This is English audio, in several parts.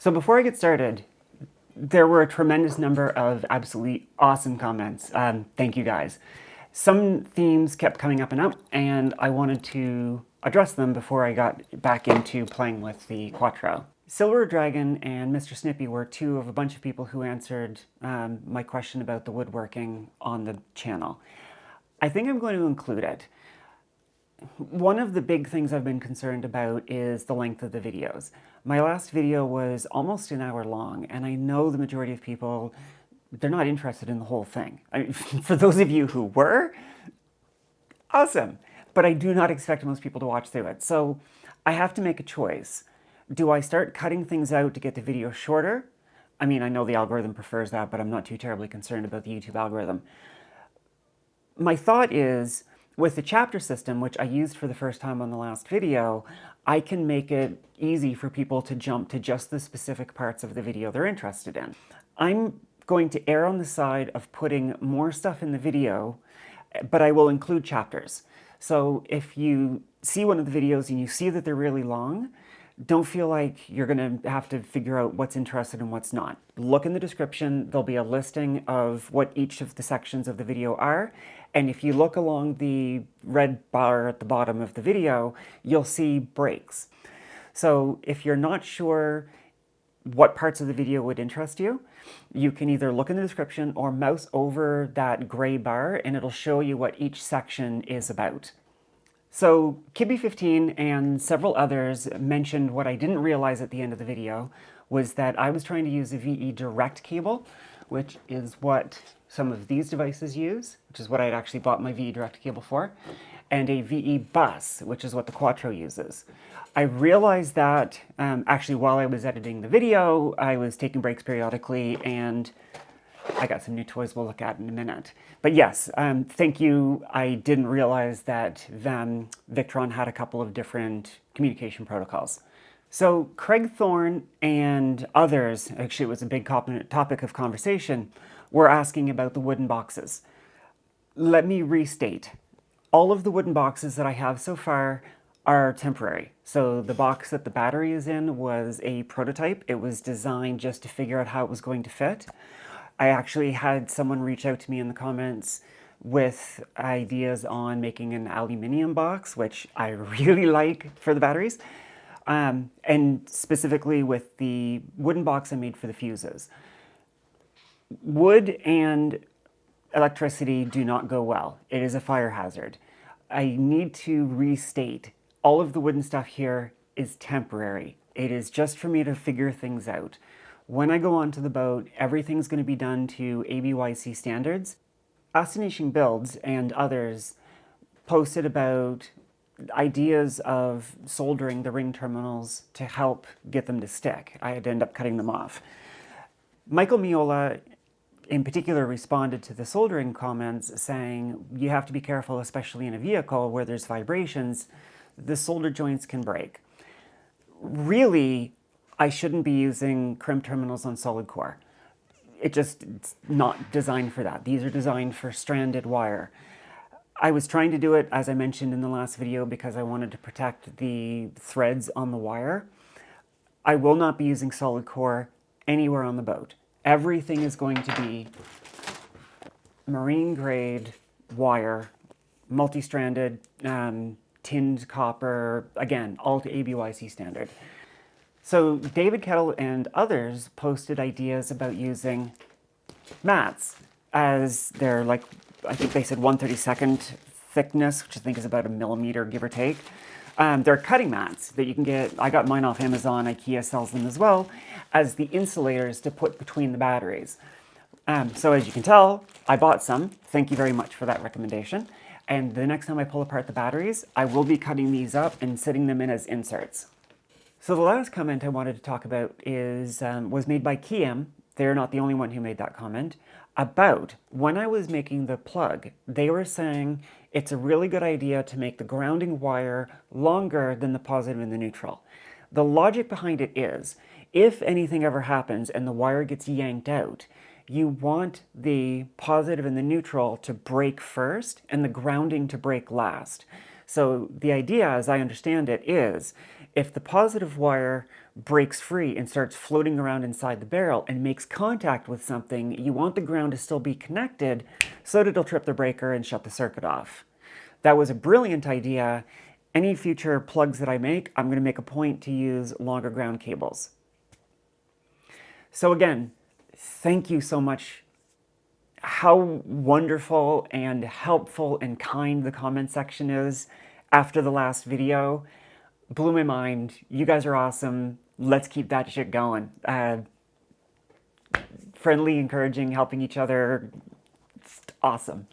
So before I get started, there were a tremendous number of absolutely awesome comments. Thank you guys. Some themes kept coming up, and I wanted to address them before I got back into playing with the Quattro. Silver Dragon and Mr. Snippy were two of a bunch of people who answered my question about the woodworking on the channel. I think I'm going to include it. One of the big things I've been concerned about is the length of the videos. My last video was almost an hour long, and I know the majority of people, they're not interested in the whole thing. I mean, for those of you who were, awesome. But I do not expect most people to watch through it. So I have to make a choice. Do I start cutting things out to get the video shorter? I mean, I know the algorithm prefers that, but I'm not too terribly concerned about the YouTube algorithm. My thought is, with the chapter system, which I used for the first time on the last video, I can make it easy for people to jump to just the specific parts of the video they're interested in. I'm going to err on the side of putting more stuff in the video, but I will include chapters. So if you see one of the videos and you see that they're really long, don't feel like you're going to have to figure out what's interested and what's not. Look in the description. There'll be a listing of what each of the sections of the video are. And if you look along the red bar at the bottom of the video, you'll see breaks. So if you're not sure what parts of the video would interest you, you can either look in the description or mouse over that gray bar and it'll show you what each section is about. So Kibby15 and several others mentioned what I didn't realize at the end of the video was that I was trying to use a VE.Direct cable, which is what some of these devices use, which is what I'd actually bought my VE.Direct cable for, and a VE.Bus, which is what the Quattro uses. I realized that actually while I was editing the video, I was taking breaks periodically, and I got some new toys we'll look at in a minute. But yes, thank you. I didn't realize that Victron had a couple of different communication protocols. So Craig Thorne and others, actually it was a big topic of conversation, were asking about the wooden boxes. Let me restate. All of the wooden boxes that I have so far are temporary. So the box that the battery is in was a prototype. It was designed just to figure out how it was going to fit. I actually had someone reach out to me in the comments with ideas on making an aluminum box, which I really like for the batteries, and specifically with the wooden box I made for the fuses. Wood and electricity do not go well. It is a fire hazard. I need to restate, all of the wooden stuff here is temporary. It is just for me to figure things out. When I go onto the boat, everything's going to be done to ABYC standards. Astonishing Builds and others posted about ideas of soldering the ring terminals to help get them to stick. I had to end up cutting them off. Michael Miola in particular responded to the soldering comments saying you have to be careful, especially in a vehicle where there's vibrations, the solder joints can break. Really, I shouldn't be using crimp terminals on solid core. It's not designed for that. These are designed for stranded wire. I was trying to do it, as I mentioned in the last video, because I wanted to protect the threads on the wire. I will not be using solid core anywhere on the boat. Everything is going to be marine grade wire, multi-stranded, tinned copper, again, all to ABYC standard. So David Kettle and others posted ideas about using mats as their, like, I think they said 1/32 thickness, which I think is about a millimeter, give or take. They're cutting mats that you can get. I got mine off Amazon. IKEA sells them as well as the insulators to put between the batteries. So as you can tell, I bought some. Thank you very much for that recommendation. And the next time I pull apart the batteries, I will be cutting these up and setting them in as inserts. So the last comment I wanted to talk about was made by Kiem. They're not the only one who made that comment. About when I was making the plug, they were saying it's a really good idea to make the grounding wire longer than the positive and the neutral. The logic behind it is, if anything ever happens and the wire gets yanked out, you want the positive and the neutral to break first and the grounding to break last. So the idea, as I understand it, is If the positive wire breaks free and starts floating around inside the barrel and makes contact with something, you want the ground to still be connected so that it'll trip the breaker and shut the circuit off. That was a brilliant idea. Any future plugs that I make, I'm going to make a point to use longer ground cables. So again, thank you so much. How wonderful and helpful and kind the comment section is after the last video. Blew my mind. You guys are awesome. Let's keep that shit going. Friendly, encouraging, helping each other. It's awesome.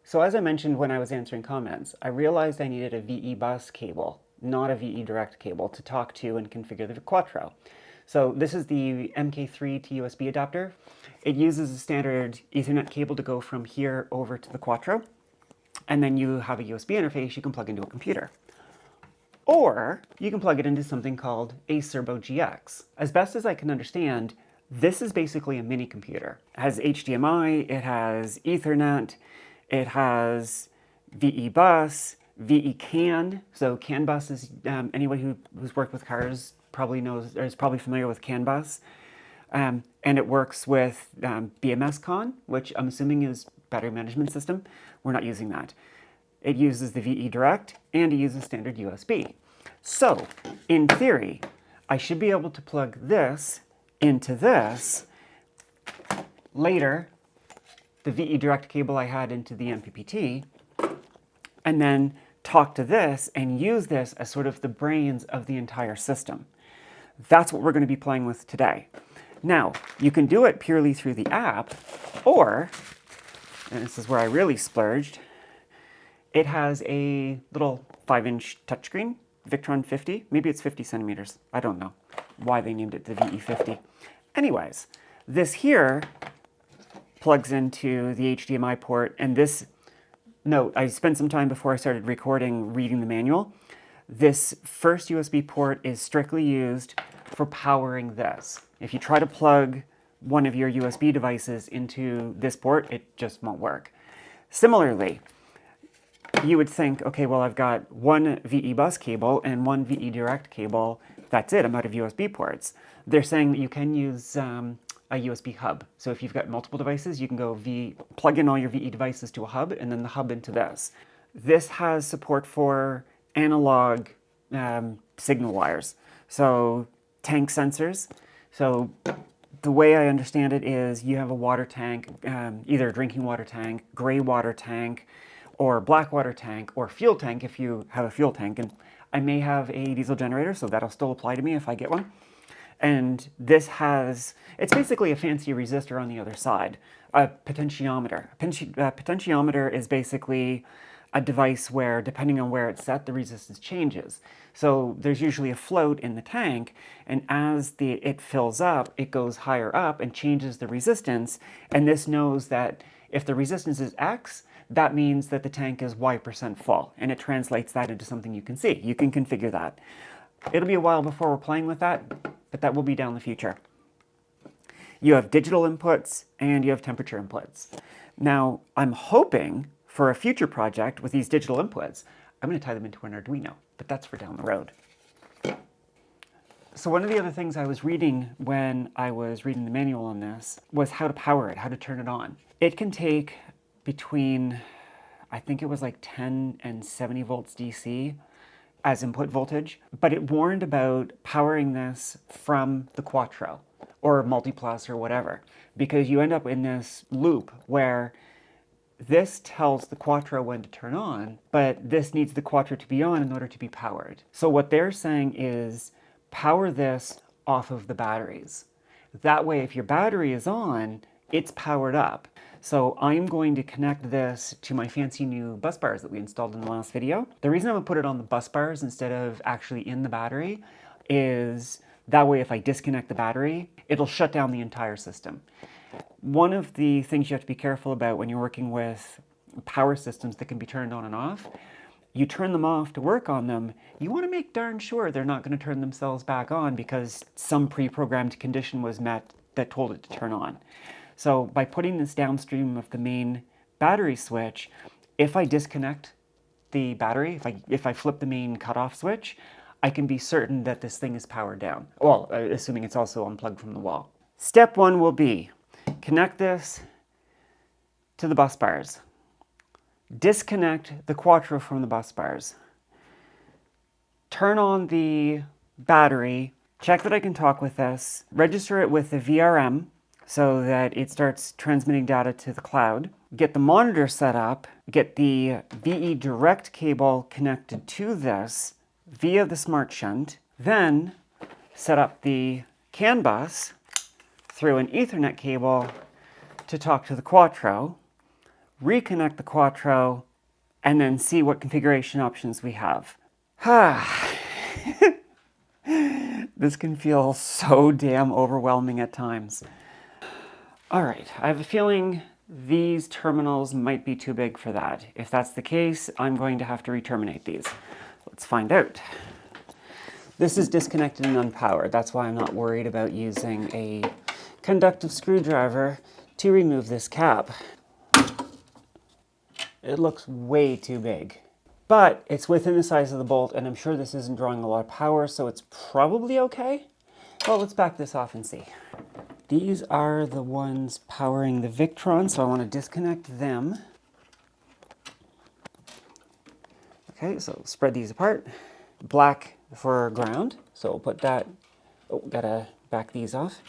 So as I mentioned when I was answering comments, I realized I needed a VE.Bus cable, not a VE.Direct cable, to talk to and configure the Quattro. So this is the MK3 to USB adapter. It uses a standard Ethernet cable to go from here over to the Quattro. And then you have a USB interface you can plug into a computer. Or you can plug it into something called a Cerbo GX. As best as I can understand, this is basically a mini computer. It has HDMI, it has Ethernet, it has VE.Bus, VE.CAN. So CAN bus is, anyone who's worked with cars probably knows, or is probably familiar with CAN bus. And it works with BMS Con, which I'm assuming is battery management system. We're not using that. It uses the VE.Direct and it uses standard USB. So, in theory, I should be able to plug this into this. Later, the VE.Direct cable I had into the MPPT, and then talk to this and use this as sort of the brains of the entire system. That's what we're going to be playing with today. Now, you can do it purely through the app, or, and this is where I really splurged, it has a little 5-inch touchscreen, Victron 50. Maybe it's 50 centimeters. I don't know why they named it the VE50. Anyways, this here plugs into the HDMI port, and this, note, I spent some time before I started recording reading the manual. This first USB port is strictly used for powering this. If you try to plug one of your USB devices into this port, it just won't work. Similarly, you would think, okay, well, I've got one VE.Bus cable and one VE.Direct cable. That's it, I'm out of USB ports. They're saying that you can use a USB hub. So if you've got multiple devices, you can go plug in all your VE devices to a hub and then the hub into this. This has support for analog signal wires. So tank sensors. So the way I understand it is you have a water tank, either a drinking water tank, gray water tank, or black water tank, or fuel tank if you have a fuel tank. And I may have a diesel generator, so that'll still apply to me if I get one. And this has, it's basically a fancy resistor on the other side, a potentiometer. A potentiometer is basically a device where, depending on where it's set, the resistance changes. So there's usually a float in the tank, and as it fills up, it goes higher up and changes the resistance, and this knows that if the resistance is X, that means that the tank is Y% full, and it translates that into something you can see. You can configure that. It'll be a while before we're playing with that, but that will be down the future. You have digital inputs and you have temperature inputs. Now, I'm hoping for a future project with these digital inputs, I'm going to tie them into an Arduino, but that's for down the road. So one of the other things I was reading when I was reading the manual on this was how to power it, how to turn it on. It can take between, I think it was like 10 and 70 volts DC as input voltage, but it warned about powering this from the Quattro or Multiplus or whatever, because you end up in this loop where this tells the Quattro when to turn on, but this needs the Quattro to be on in order to be powered. So what they're saying is power this off of the batteries. That way, if your battery is on, it's powered up. So I'm going to connect this to my fancy new bus bars that we installed in the last video. The reason I'm going to put it on the bus bars instead of actually in the battery is that way if I disconnect the battery, it'll shut down the entire system. One of the things you have to be careful about when you're working with power systems that can be turned on and off, you turn them off to work on them, you want to make darn sure they're not going to turn themselves back on because some pre-programmed condition was met that told it to turn on. So by putting this downstream of the main battery switch, if I disconnect the battery, if I flip the main cutoff switch, I can be certain that this thing is powered down. Well, assuming it's also unplugged from the wall. Step one will be connect this to the bus bars. Disconnect the Quattro from the bus bars. Turn on the battery, check that I can talk with this, register it with the VRM so that it starts transmitting data to the cloud, get the monitor set up, get the VE.Direct cable connected to this via the smart shunt, then set up the CAN bus through an Ethernet cable to talk to the Quattro, reconnect the Quattro, and then see what configuration options we have. This can feel so damn overwhelming at times. All right, I have a feeling these terminals might be too big for that. If that's the case, I'm going to have to re-terminate these. Let's find out. This is disconnected and unpowered. That's why I'm not worried about using a conductive screwdriver to remove this cap. It looks way too big. But it's within the size of the bolt, and I'm sure this isn't drawing a lot of power, so it's probably okay. Well, let's back this off and see. These are the ones powering the Victron, so I want to disconnect them. Okay, so spread these apart. Black for ground, so we'll put that. Oh, gotta back these off.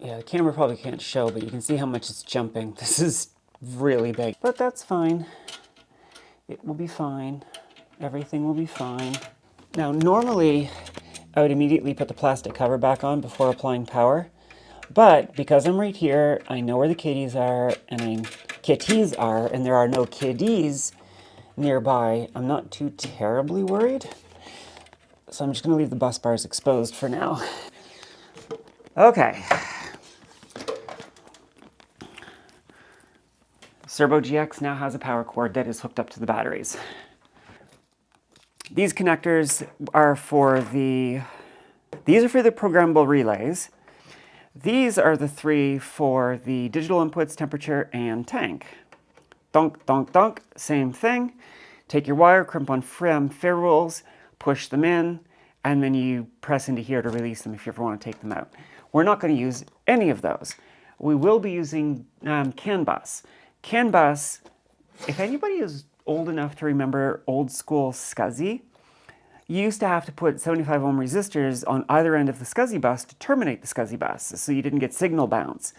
Yeah, the camera probably can't show, but you can see how much it's jumping. This is really big, but that's fine. It will be fine. Everything will be fine. Now, normally, I would immediately put the plastic cover back on before applying power, but because I'm right here, I know where the kitties are, and there are no kiddies nearby, I'm not too terribly worried. So I'm just gonna leave the bus bars exposed for now. Okay. Cerbo GX now has a power cord that is hooked up to the batteries. These connectors are for the programmable relays. These are the three for the digital inputs, temperature, and tank. Donk, donk, donk, same thing. Take your wire, crimp on ferrules, push them in, and then you press into here to release them if you ever want to take them out. We're not going to use any of those. We will be using CAN bus. CAN bus, if anybody is old enough to remember old school SCSI, you used to have to put 75 ohm resistors on either end of the SCSI bus to terminate the SCSI bus, so you didn't get signal bounce.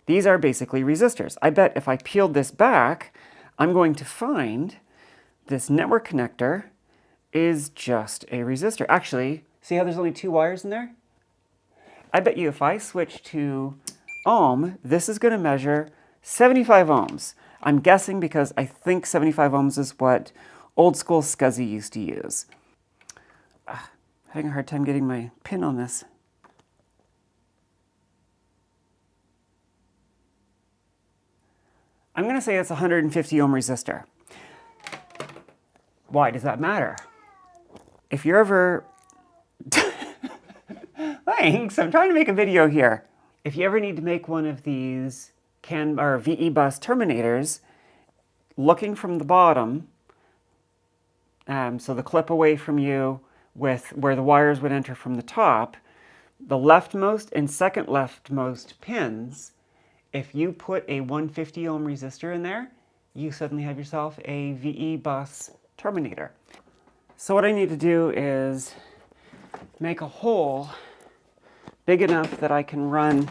These are basically resistors. I bet if I peeled this back, I'm going to find this network connector is just a resistor. Actually, see how there's only 2 wires in there? I bet you if I switch to ohm, this is going to measure 75 ohms. I'm guessing because I think 75 ohms is what old school SCSI used to use. Having a hard time getting my pin on this. I'm going to say it's a 150 ohm resistor. Why does that matter? If you're ever... Thanks, I'm trying to make a video here. If you ever need to make one of these VE.Bus terminators, looking from the bottom, so the clip away from you with where the wires would enter from the top, the leftmost and second leftmost pins, if you put a 150 ohm resistor in there, you suddenly have yourself a VE.Bus terminator. So what I need to do is make a hole big enough that I can run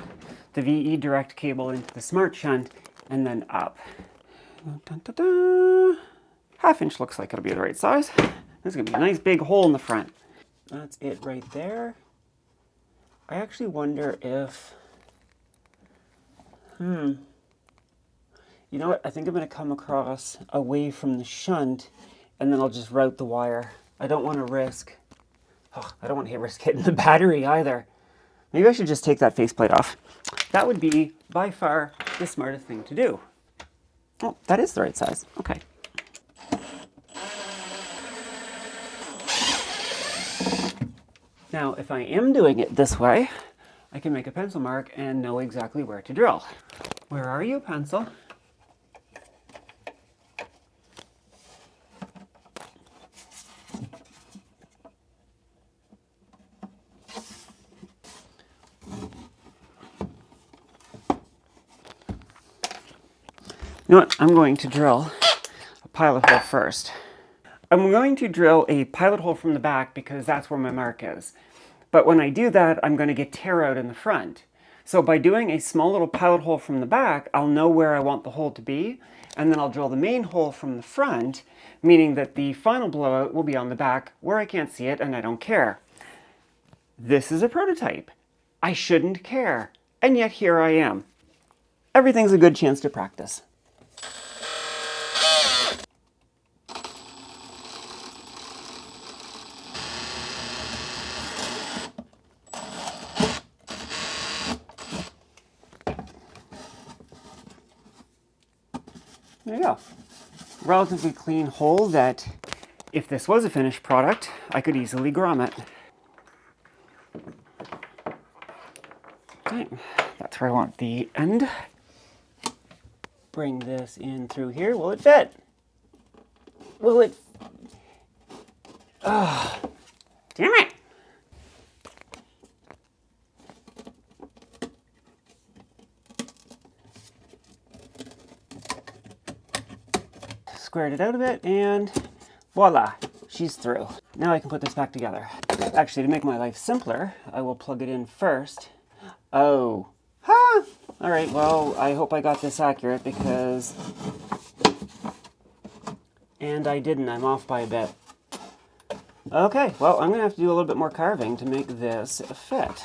the VE.Direct cable into the smart shunt and then up. Dun, dun, dun. Half inch looks like it'll be the right size. There's gonna be a nice big hole in the front. That's it right there. I actually wonder if, you know what? I think I'm gonna come across away from the shunt and then I'll just route the wire. I don't want to risk, I don't want to risk hitting the battery either. Maybe I should just take that faceplate off. That would be by far the smartest thing to do. Oh, that is the right size. Okay. Now, if I am doing it this way, I can make a pencil mark and know exactly where to drill. Where are you, pencil? You know what? I'm going to drill a pilot hole first. I'm going to drill a pilot hole from the back because that's where my mark is. But when I do that, I'm going to get tear out in the front. So by doing a small little pilot hole from the back, I'll know where I want the hole to be, and then I'll drill the main hole from the front, meaning that the final blowout will be on the back where I can't see it and I don't care. This is a prototype. I shouldn't care. And yet here I am. Everything's a good chance to practice. There you go. Relatively clean hole that, if this was a finished product, I could easily grommet. Okay, that's where I want the end. Bring this in through here. Will it fit? Will it? Ah, damn it! Squared it out a bit, and voila, she's through. Now I can put this back together. Actually, to make my life simpler, I will plug it in first. Oh, ha! All right, well, I hope I got this accurate because... And I didn't, I'm off by a bit. Okay, well, I'm gonna have to do a little bit more carving to make this fit.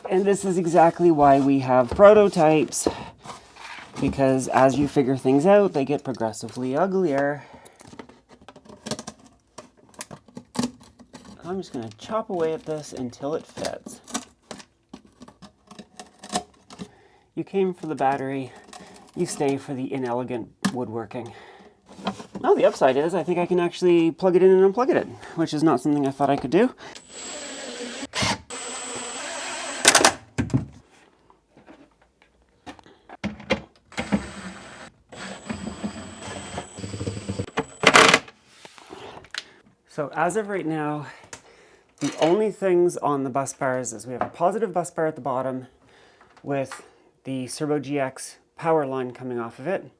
And this is exactly why we have prototypes. Because as you figure things out, they get progressively uglier. I'm just going to chop away at this until it fits. You came for the battery, you stay for the inelegant woodworking. Oh, the upside is I think I can actually plug it in and unplug it, which is not something I thought I could do. So as of right now, the only things on the bus bars is we have a positive bus bar at the bottom with the Cerbo GX power line coming off of it.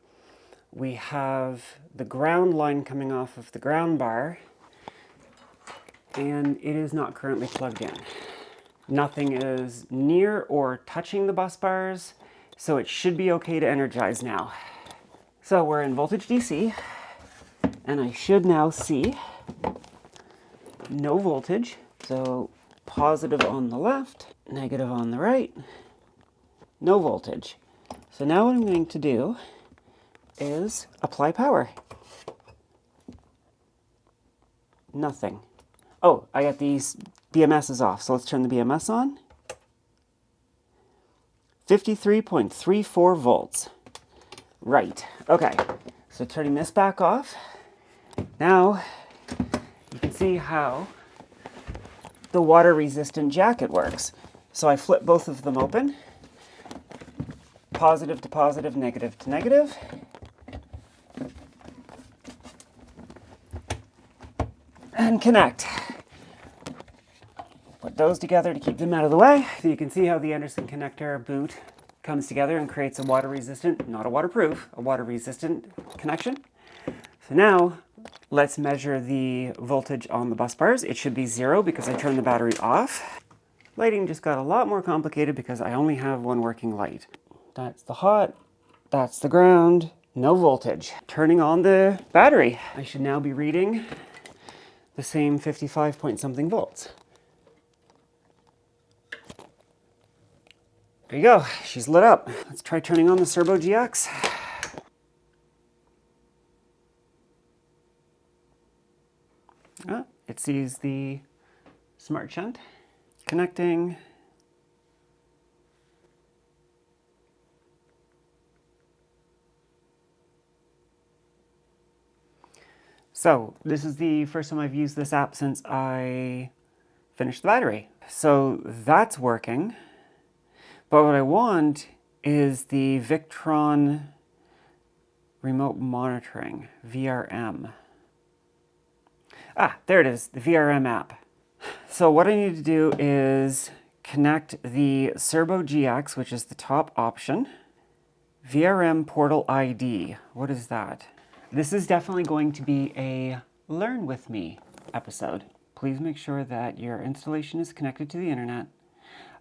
We have the ground line coming off of the ground bar, and it is not currently plugged in. Nothing is near or touching the bus bars, so it should be okay to energize now. So we're in voltage DC, and I should now see no voltage, so positive on the left, negative on the right, no voltage. So now what I'm going to do is apply power. Nothing. Oh, I got these BMSs off, so let's turn the BMS on. 53.34 volts. Right, okay. So turning this back off. Now, you can see how the water-resistant jacket works. So I flip both of them open. Positive to positive, negative to negative. And connect. Put those together to keep them out of the way. So you can see how the Anderson connector boot comes together and creates a water-resistant, not a waterproof, a water-resistant connection. So now, let's measure the voltage on the bus bars. It should be 0 because I turned the battery off. Lighting just got a lot more complicated because I only have one working light. That's the hot, that's the ground, no voltage. Turning on the battery. I should now be reading the same 55 point something volts. There you go, she's lit up. Let's try turning on the Cerbo GX. It sees the smart shunt. Connecting. So this is the first time I've used this app since I finished the battery. So that's working. But what I want is the Victron remote monitoring, VRM. Ah, there it is, the VRM app. So what I need to do is connect the Cerbo GX, which is the top option, VRM portal ID. What is that? This is definitely going to be a Learn With Me episode. Please make sure that your installation is connected to the internet.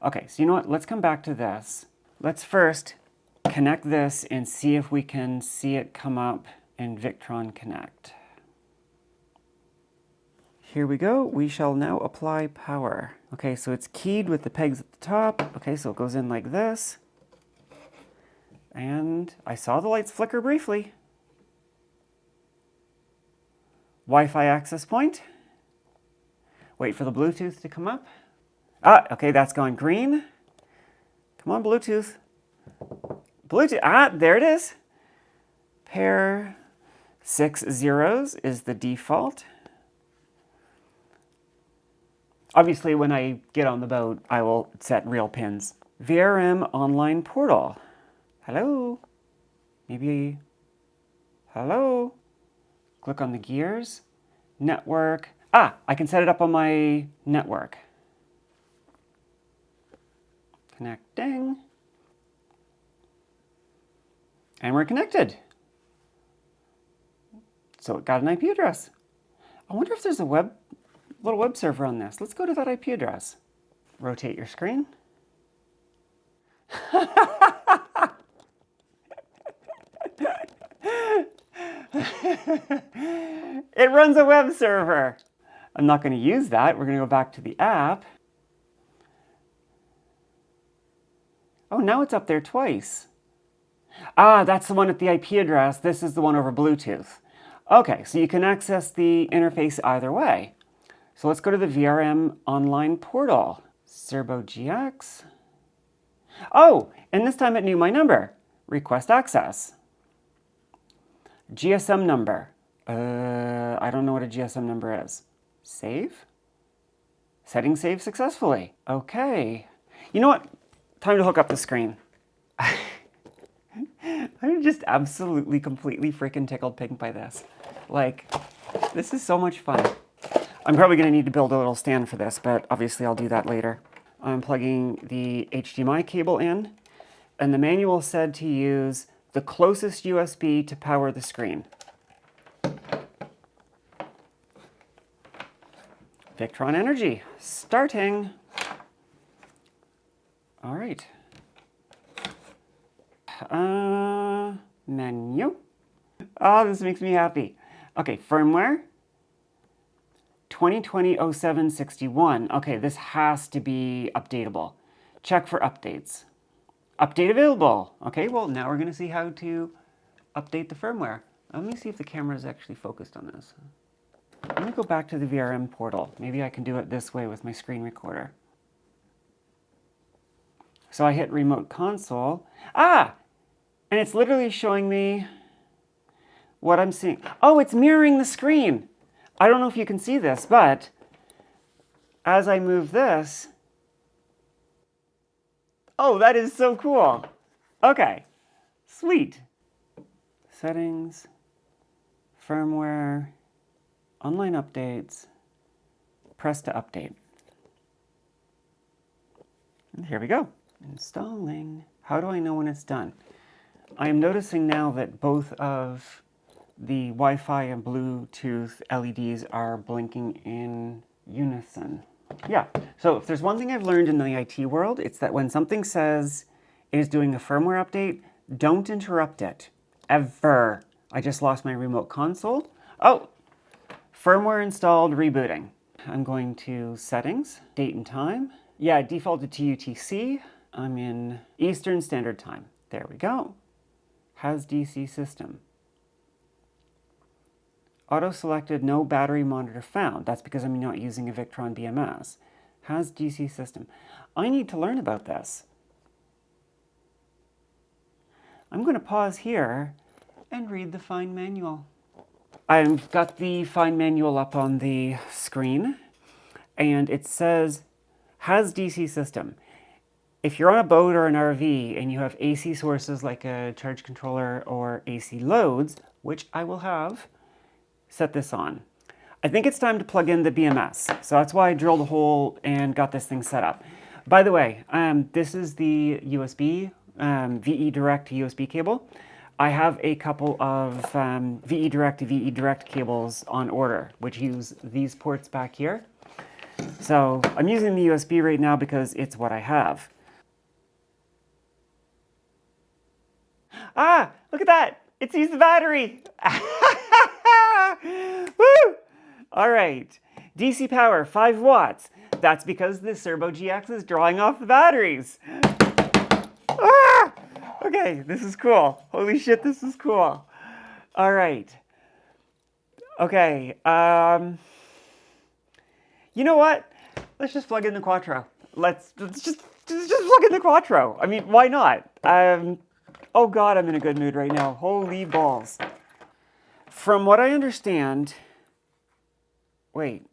Okay, so you know what? Let's come back to this. Let's first connect this and see if we can see it come up in Victron Connect. Here we go. We shall now apply power. Okay, so it's keyed with the pegs at the top. Okay, so it goes in like this. And I saw the lights flicker briefly. Wi-Fi access point. Wait for the Bluetooth to come up. Ah, okay, that's gone green. Come on, Bluetooth. Bluetooth, ah, there it is. Pair 6 zeros is the default. Obviously, when I get on the boat, I will set real pins. VRM online portal. Hello? Maybe, hello? Click on the gears. Network. Ah, I can set it up on my network. Connecting. And we're connected. So it got an IP address. I wonder if there's a little web server on this. Let's go to that IP address. Rotate your screen. It runs a web server. I'm not going to use that. We're going to go back to the app. Oh, now it's up there twice. Ah, that's the one at the IP address. This is the one over Bluetooth. Okay, so you can access the interface either way. So let's go to the VRM online portal. Cerbo GX. Oh, and this time it knew my number. Request access. GSM number. I don't know what a GSM number is. Save. Setting saved successfully. Okay. You know what? Time to hook up the screen. I'm just absolutely, completely freaking tickled pink by this. Like, this is so much fun. I'm probably going to need to build a little stand for this, but obviously I'll do that later. I'm plugging the HDMI cable in, and the manual said to use the closest USB to power the screen. Victron Energy, starting. All right. Menu. Oh, this makes me happy. Okay, firmware. 2020-07-61. Okay, this has to be updatable. Check for updates. Update available. Okay, well, now we're going to see how to update the firmware. Let me see if the camera is actually focused on this. Let me go back to the VRM portal. Maybe I can do it this way with my screen recorder. So I hit remote console. Ah! And it's literally showing me what I'm seeing. Oh, it's mirroring the screen. I don't know if you can see this, but as I move this, oh, that is so cool. Okay, sweet. Settings, firmware, online updates, press to update. And here we go. Installing. How do I know when it's done? I am noticing now that both of the Wi-Fi and Bluetooth LEDs are blinking in unison. Yeah, so if there's one thing I've learned in the IT world, it's that when something says it is doing a firmware update, don't interrupt it. Ever. I just lost my remote console. Oh, firmware installed, rebooting. I'm going to settings, date and time. Yeah, it defaulted to UTC. I'm in Eastern Standard Time. There we go. Has DC system. Auto-selected no battery monitor found. That's because I'm not using a Victron BMS. Has DC system. I need to learn about this. I'm going to pause here and read the fine manual. I've got the fine manual up on the screen, and it says, has DC system. If you're on a boat or an RV and you have AC sources like a charge controller or AC loads, which I will have, set this on. I think it's time to plug in the BMS. So that's why I drilled a hole and got this thing set up. By the way, this is the USB VE.Direct USB cable. I have a couple of VE.Direct to VE.Direct cables on order, which use these ports back here. So I'm using the USB right now because it's what I have. Ah, look at that! It's used the battery! Woo! All right, DC power, 5 watts. That's because the Cerbo GX is drawing off the batteries. Ah! Okay, this is cool. Holy shit, this is cool. All right. Okay, you know what? Let's just plug in the Quattro. Let's just plug in the Quattro. I mean, why not? Oh God, I'm in a good mood right now. Holy balls. From what I understand, wait,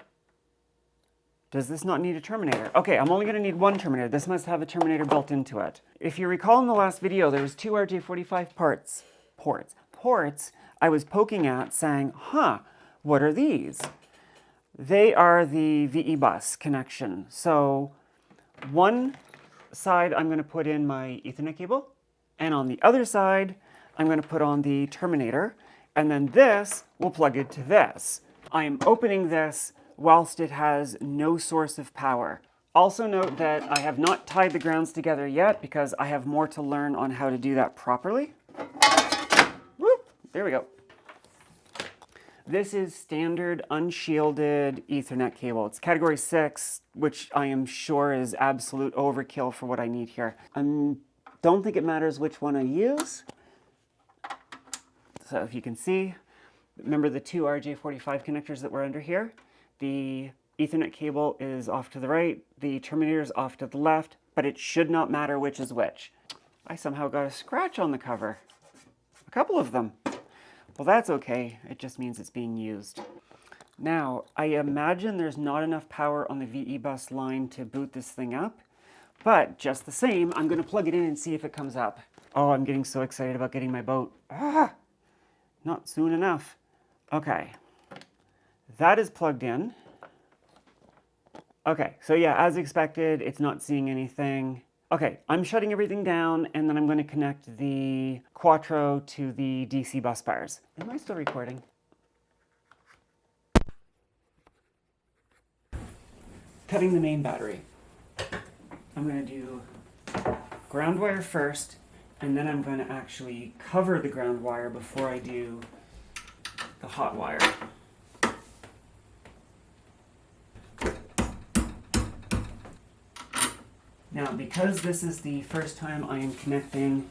does this not need a terminator? Okay, I'm only going to need one terminator. This must have a terminator built into it. If you recall in the last video, there was 2 RJ45 ports I was poking at saying, huh, what are these? They are the VE.Bus connection. So one side I'm going to put in my Ethernet cable, and on the other side I'm going to put on the terminator, and then this will plug into this. I am opening this whilst it has no source of power. Also note that I have not tied the grounds together yet because I have more to learn on how to do that properly. Whoop, there we go. This is standard unshielded Ethernet cable. It's category 6, which I am sure is absolute overkill for what I need here. I don't think it matters which one I use. So if you can see, remember the 2 RJ45 connectors that were under here? The Ethernet cable is off to the right, the terminator is off to the left, but it should not matter which is which. I somehow got a scratch on the cover. A couple of them. Well, that's okay. It just means it's being used. Now, I imagine there's not enough power on the VE.Bus line to boot this thing up, but just the same, I'm going to plug it in and see if it comes up. Oh, I'm getting so excited about getting my boat. Ah, not soon enough. Okay, that is plugged in. Okay, so yeah, as expected, it's not seeing anything. Okay, I'm shutting everything down, and then I'm going to connect the Quattro to the DC bus bars. Am I still recording? Cutting the main battery. I'm going to do ground wire first, and then I'm going to actually cover the ground wire before I do the hot wire. Now, because this is the first time I am connecting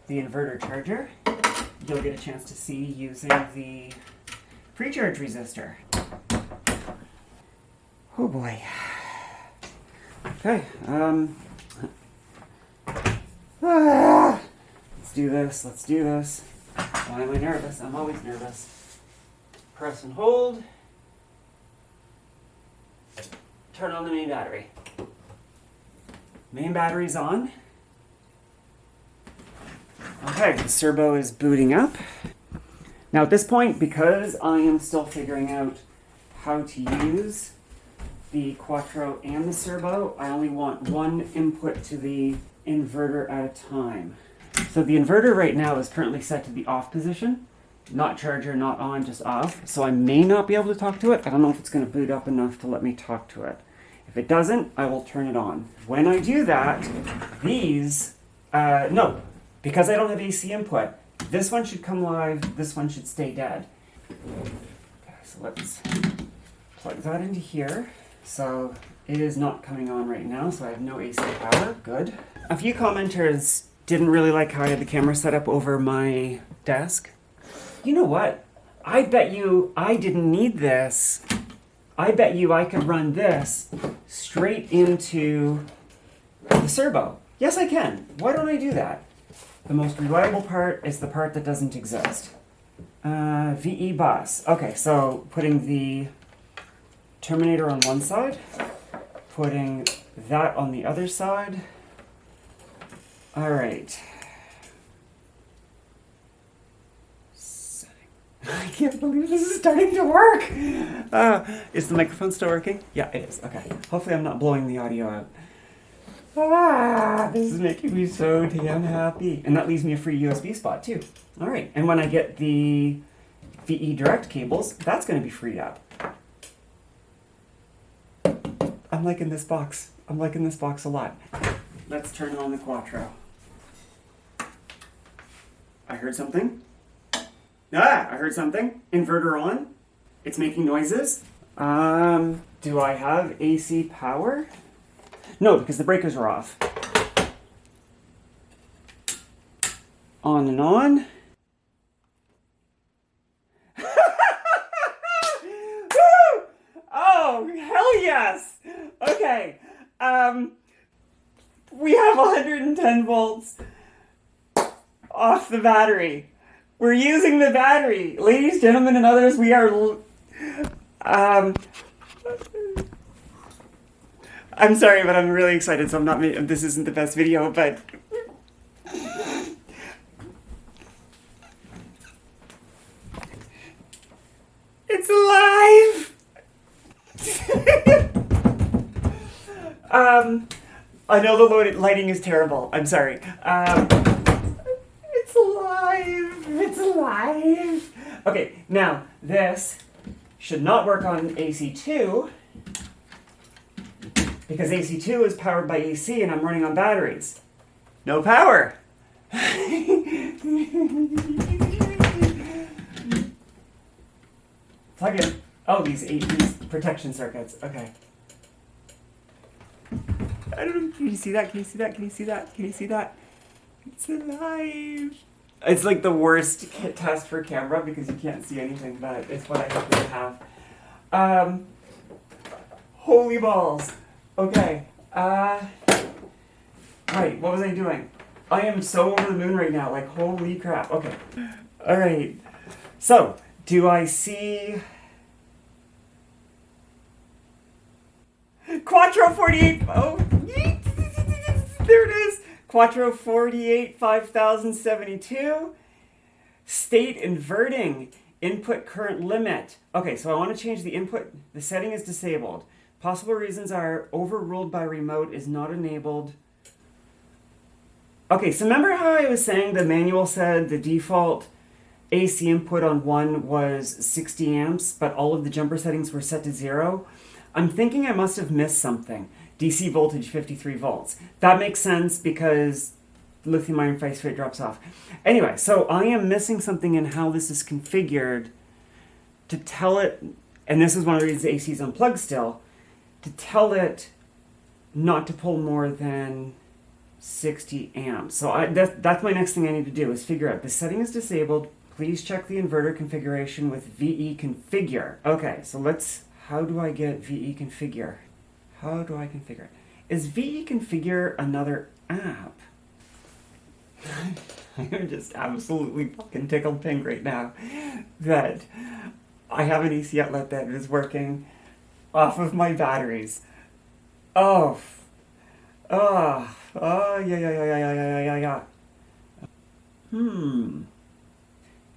the inverter charger, you'll get a chance to see using the pre-charge resistor. Oh boy. Okay, let's do this. Why am I nervous? I'm always nervous. Press and hold. Turn on the main battery. Main battery's on. Okay, the Cerbo is booting up. Now at this point, because I am still figuring out how to use the Quattro and the Cerbo, I only want one input to the inverter at a time. So the inverter right now is currently set to the off position. Not charger, not on, just off. So I may not be able to talk to it. I don't know if it's going to boot up enough to let me talk to it. If it doesn't, I will turn it on. When I do that, these, no, because I don't have AC input, this one should come live, this one should stay dead. Okay, so let's plug that into here. So it is not coming on right now, so I have no AC power, good. A few commenters didn't really like how I had the camera set up over my desk. You know what? I bet you I didn't need this. I bet you I could run this straight into the Cerbo. Yes, I can. Why don't I do that? The most reliable part is the part that doesn't exist. VE.Bus. Okay, so putting the terminator on one side, putting that on the other side. All right. I can't believe this is starting to work! Is the microphone still working? Yeah, it is. Okay. Hopefully I'm not blowing the audio out. Ah, this is making me so damn happy. And that leaves me a free USB spot too. All right, and when I get the VE.Direct cables, that's going to be freed up. I'm liking this box. I'm liking this box a lot. Let's turn on the Quattro. I heard something. Ah, I heard something. Inverter on. It's making noises. Do I have AC power? No, because the breakers are off. On and on. Oh, hell yes! Okay, we have 110 volts off the battery. We're using the battery. Ladies, gentlemen, and others, we are... I'm sorry, but I'm really excited, so I'm not... This isn't the best video, but... It's alive! I know the lighting is terrible. I'm sorry. It's alive! It's alive! Okay, now, this should not work on AC2 because AC2 is powered by AC and I'm running on batteries. No power! Plug in. Oh, these protection circuits. Okay. I don't know. Can you see that? Can you see that? Can you see that? Can you see that? It's alive. It's like the worst test for camera because you can't see anything, but it's what I happen to have. Holy balls. Okay. Right, what was I doing? I am so over the moon right now. Like, holy crap. Okay. All right. So, do I see... Quattro 48... Oh, there it is. Quattro 48 5072. State inverting. Input current limit. Okay, so I want to change the input. The setting is disabled. Possible reasons are overruled by remote is not enabled. Okay, so remember how I was saying the manual said the default AC input on 1 was 60 amps, but all of the jumper settings were set to 0? I'm thinking I must have missed something. DC voltage 53 volts. That makes sense because lithium iron phosphate drops off. Anyway, so I am missing something in how this is configured to tell it, and this is one of the reasons AC is unplugged still, to tell it not to pull more than 60 amps. So that's my next thing I need to do is figure out the setting is disabled. Please check the inverter configuration with VE configure. Okay, so how do I get VE configure? How do I configure it? Is VE configure another app? I'm just absolutely fucking tickled pink right now that I have an AC outlet that is working off of my batteries. Yeah.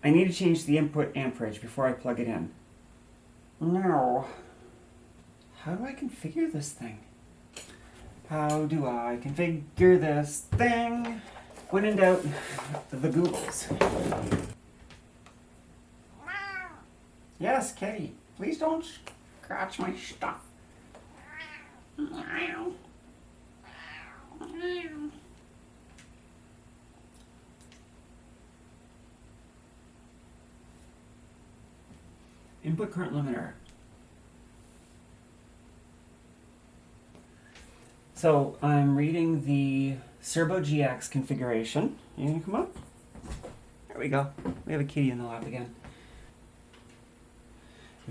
I need to change the input amperage before I plug it in. No. How do I configure this thing? How do I configure this thing? When in doubt, the Googles. Yes, Kitty. Please don't scratch my stuff. Input current limiter. So I'm reading the Cerbo GX configuration. You gonna come up? There we go. We have a kitty in the lab again.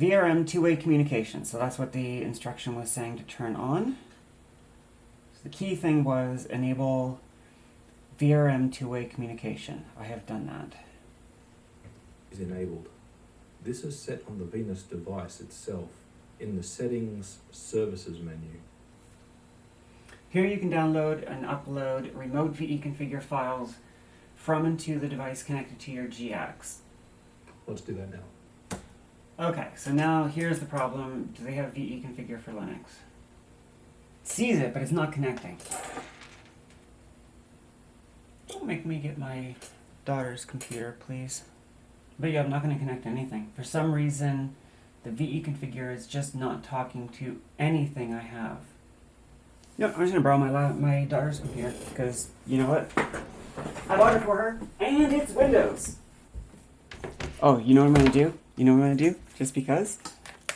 VRM two-way communication. So that's what the instruction was saying to turn on. So the key thing was enable VRM two-way communication. I have done that. Is enabled. This is set on the Venus device itself in the Settings Services menu. Here you can download and upload remote VE configure files from and to the device connected to your GX. Let's do that now. Okay, so now here's the problem. Do they have VE configure for Linux? It sees it, but it's not connecting. make me get my daughter's computer, please. But yeah, I'm not going to connect anything. For some reason, the VE configure is just not talking to anything I have. No, I'm just going to borrow my daughter's computer, because you know what? I bought it for her, and it's Windows. Oh, you know what I'm going to do? You know what I'm going to do? Just because?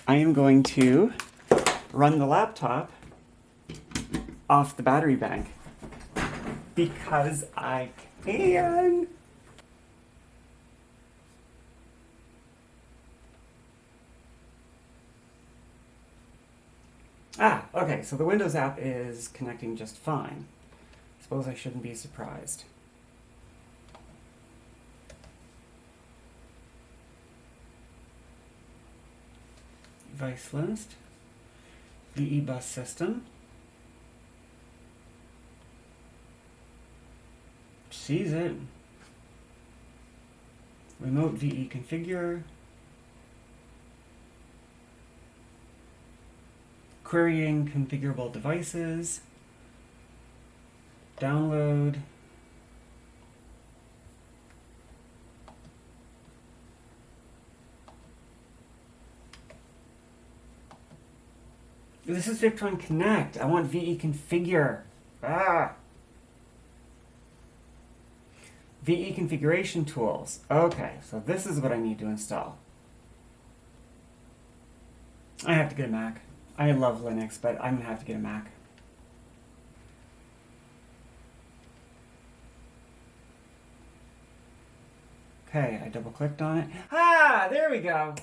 I am going to run the laptop off the battery bank. Because I can. Ah, okay, so the Windows app is connecting just fine. Suppose I shouldn't be surprised. Device list, VE.Bus system, sees it, remote VE configure, querying configurable devices, download, this is Victron Connect. I want VE configure. Ah. VE configuration tools. Okay, so this is what I need to install. I have to get a Mac. I love Linux, but I'm gonna have to get a Mac. Okay, I double clicked on it. Ah, there we go.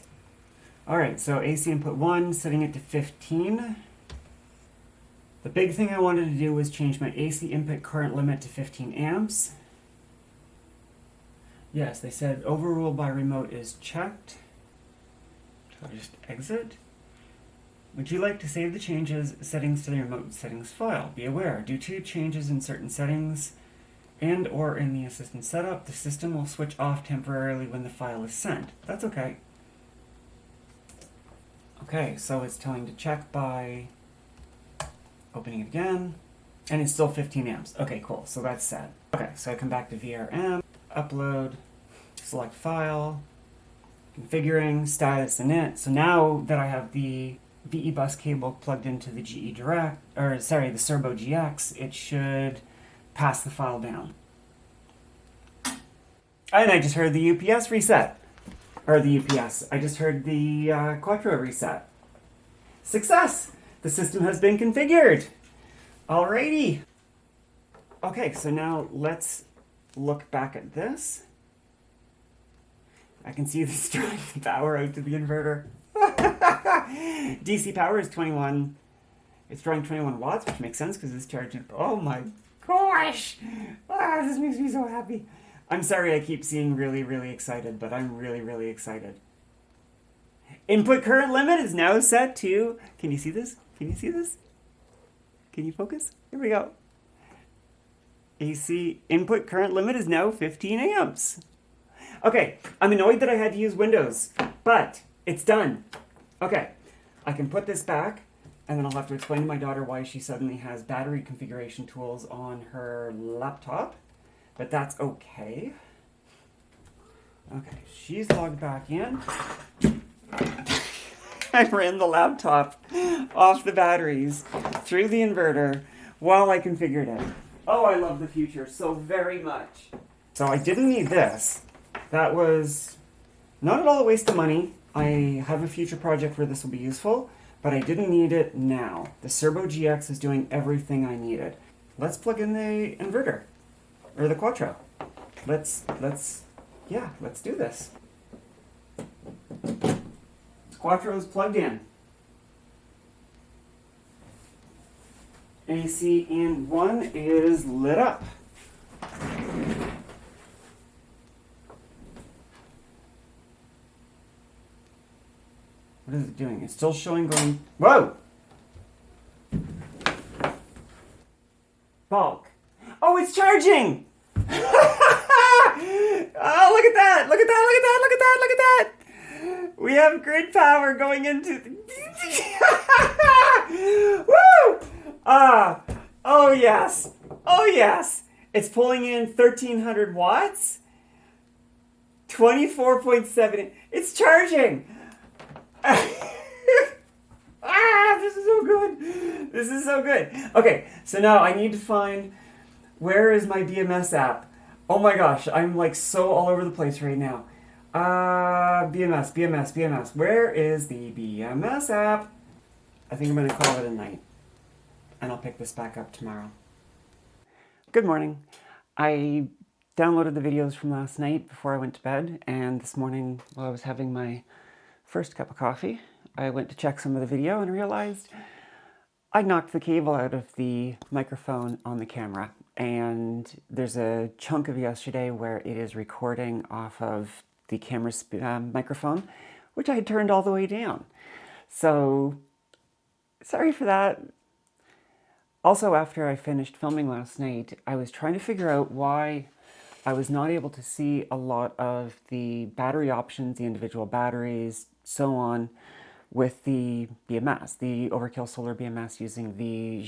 All right, so AC input 1, setting it to 15. The big thing I wanted to do was change my AC input current limit to 15 amps. Yes, they said overrule by remote is checked. So I'll just exit. Would you like to save the changes settings to the remote settings file? Be aware, due to changes in certain settings and or in the assistant setup, the system will switch off temporarily when the file is sent. That's okay. Okay, so it's telling to check by opening it again, and it's still 15 amps. Okay, cool, so that's set. Okay, so I come back to VRM, upload, select file, configuring, status, and it. So now that I have the VE.Bus cable plugged into the VE.Direct, or sorry, the Cerbo GX, it should pass the file down. And I just heard the UPS reset. Or the UPS. I just heard the Quattro reset. Success! The system has been configured. Alrighty. Okay, so now let's look back at this. I can see this drawing the power out to the inverter. DC power is 21. It's drawing 21 watts, which makes sense because it's charging. Oh my gosh! Ah, this makes me so happy. I'm sorry I keep seeing really, really excited, but I'm really, really excited. Input current limit is now set to... Can you see this? Can you see this? Can you focus? Here we go. AC input current limit is now 15 amps. Okay, I'm annoyed that I had to use Windows, but it's done. Okay, I can put this back, and then I'll have to explain to my daughter why she suddenly has battery configuration tools on her laptop. But that's okay. Okay, she's logged back in. I ran the laptop off the batteries through the inverter while I configured it. Oh, I love the future so very much. So I didn't need this. That was not at all a waste of money. I have a future project where this will be useful, but I didn't need it now. The Cerbo GX is doing everything I needed. Let's plug in the inverter. Or the Quattro. Let's do this. Quattro is plugged in. AC in 1 is lit up. What is it doing? It's still showing going... Whoa! Bulk. Oh, it's charging! Oh, look at that! Look at that! Look at that! Look at that! Look at that! We have grid power going into... Woo! Oh yes! Oh yes! It's pulling in 1300 watts. 24.7. It's charging. This is so good. This is so good. Okay, so now I need to find, where is my BMS app? Oh my gosh, I'm like so all over the place right now. BMS. Where is the BMS app? I think I'm going to call it a night. And I'll pick this back up tomorrow. Good morning. I downloaded the videos from last night before I went to bed, and this morning while I was having my first cup of coffee, I went to check some of the video and realized I knocked the cable out of the microphone on the camera, and there's a chunk of yesterday where it is recording off of the camera's microphone, which I had turned all the way down. So, sorry for that. Also, after I finished filming last night, I was trying to figure out why I was not able to see a lot of the battery options, the individual batteries, so on, with the BMS, the OverkillSolarBMS using the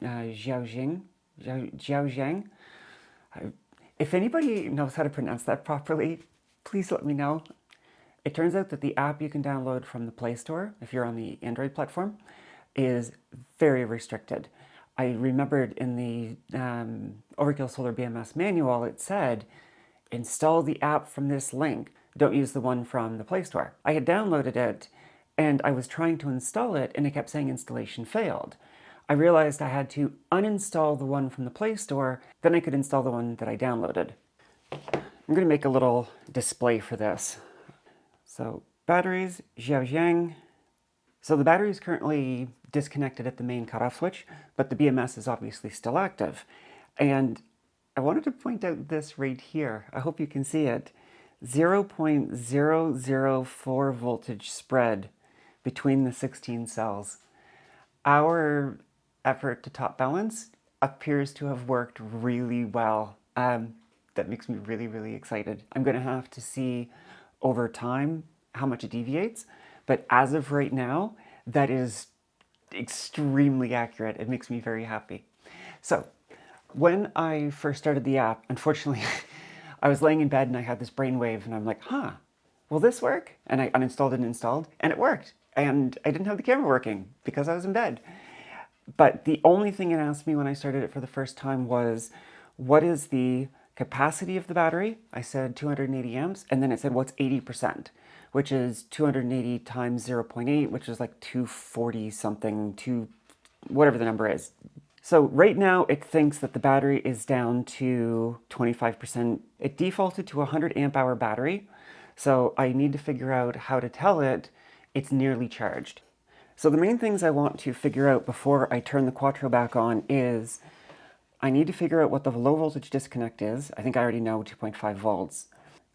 Xiaoxiang. If anybody knows how to pronounce that properly, please let me know. It turns out that the app you can download from the Play Store, if you're on the Android platform, is very restricted. I remembered in the OverkillSolarBMS manual, it said, install the app from this link. Don't use the one from the Play Store. I had downloaded it, and I was trying to install it, and it kept saying installation failed. I realized I had to uninstall the one from the Play Store, then I could install the one that I downloaded. I'm going to make a little display for this. So, batteries, Xiaoxiang. So the battery is currently disconnected at the main cutoff switch, but the BMS is obviously still active. And I wanted to point out this right here. I hope you can see it. 0.004 voltage spread between the 16 cells. Our effort to top balance appears to have worked really well. That makes me really, really excited. I'm going to have to see over time how much it deviates. But as of right now, that is extremely accurate. It makes me very happy. So, when I first started the app, unfortunately, I was laying in bed and I had this brainwave and I'm like, will this work? And I uninstalled and installed, and it worked. And I didn't have the camera working because I was in bed. But the only thing it asked me when I started it for the first time was, what is the capacity of the battery? I said 280 amps, and then it said, what's 80%? Which is 280 times 0.8, which is like 240 something, whatever the number is. So right now it thinks that the battery is down to 25%. It defaulted to a 100 amp hour battery. So I need to figure out how to tell it it's nearly charged. So the main things I want to figure out before I turn the Quattro back on is I need to figure out what the low voltage disconnect is. I think I already know 2.5 volts.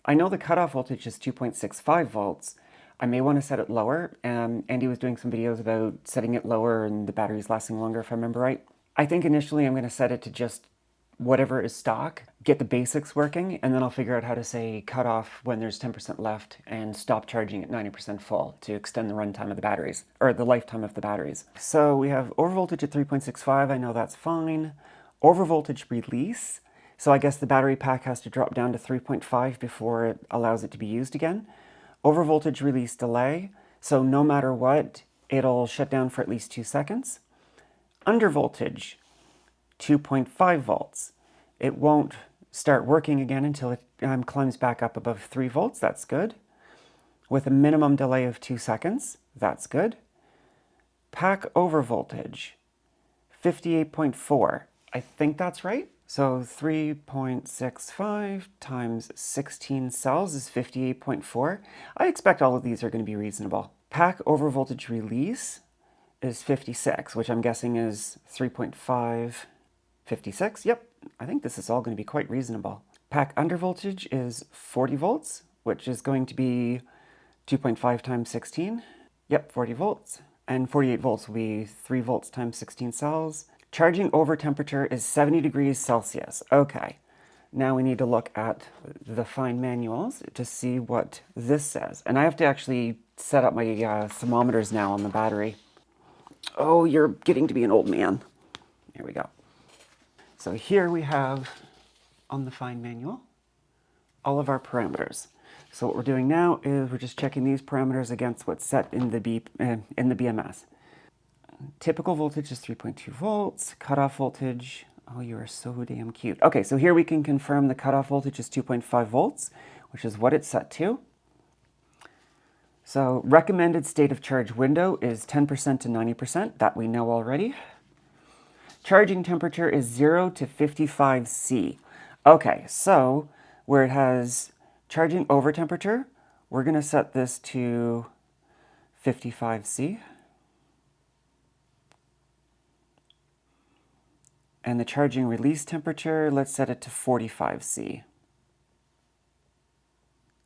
I know the cutoff voltage is 2.65 volts. I may want to set it lower. Andy was doing some videos about setting it lower and the battery's lasting longer, if I remember right. I think initially I'm going to set it to just whatever is stock, get the basics working, and then I'll figure out how to say cut off when there's 10% left and stop charging at 90% full to extend the runtime of the batteries, or the lifetime of the batteries. So we have overvoltage at 3.65, I know that's fine. Overvoltage release. So I guess the battery pack has to drop down to 3.5 before it allows it to be used again. Overvoltage release delay. So no matter what, it'll shut down for at least 2 seconds. Undervoltage, 2.5 volts. It won't start working again until it climbs back up above 3 volts. That's good. With a minimum delay of 2 seconds. That's good. Pack overvoltage, 58.4. I think that's right. So 3.65 times 16 cells is 58.4. I expect all of these are going to be reasonable. Pack overvoltage release is 56, which I'm guessing is 3.5, 56. Yep, I think this is all going to be quite reasonable. Pack undervoltage is 40 volts, which is going to be 2.5 times 16. Yep, 40 volts. And 48 volts will be 3 volts times 16 cells. Charging over temperature is 70 degrees Celsius. Okay, now we need to look at the fine manuals to see what this says. And I have to actually set up my thermometers now on the battery. Oh, you're getting to be an old man. Here we go. So here we have, on the Find manual, all of our parameters. So what we're doing now is we're just checking these parameters against what's set in the BMS. Typical voltage is 3.2 volts. Cutoff voltage, oh, you are so damn cute. Okay, so here we can confirm the cutoff voltage is 2.5 volts, which is what it's set to. So recommended state of charge window is 10% to 90%. That we know already. Charging temperature is 0 to 55 C. Okay, so where it has charging over temperature, we're going to set this to 55 C. And the charging release temperature, let's set it to 45 C.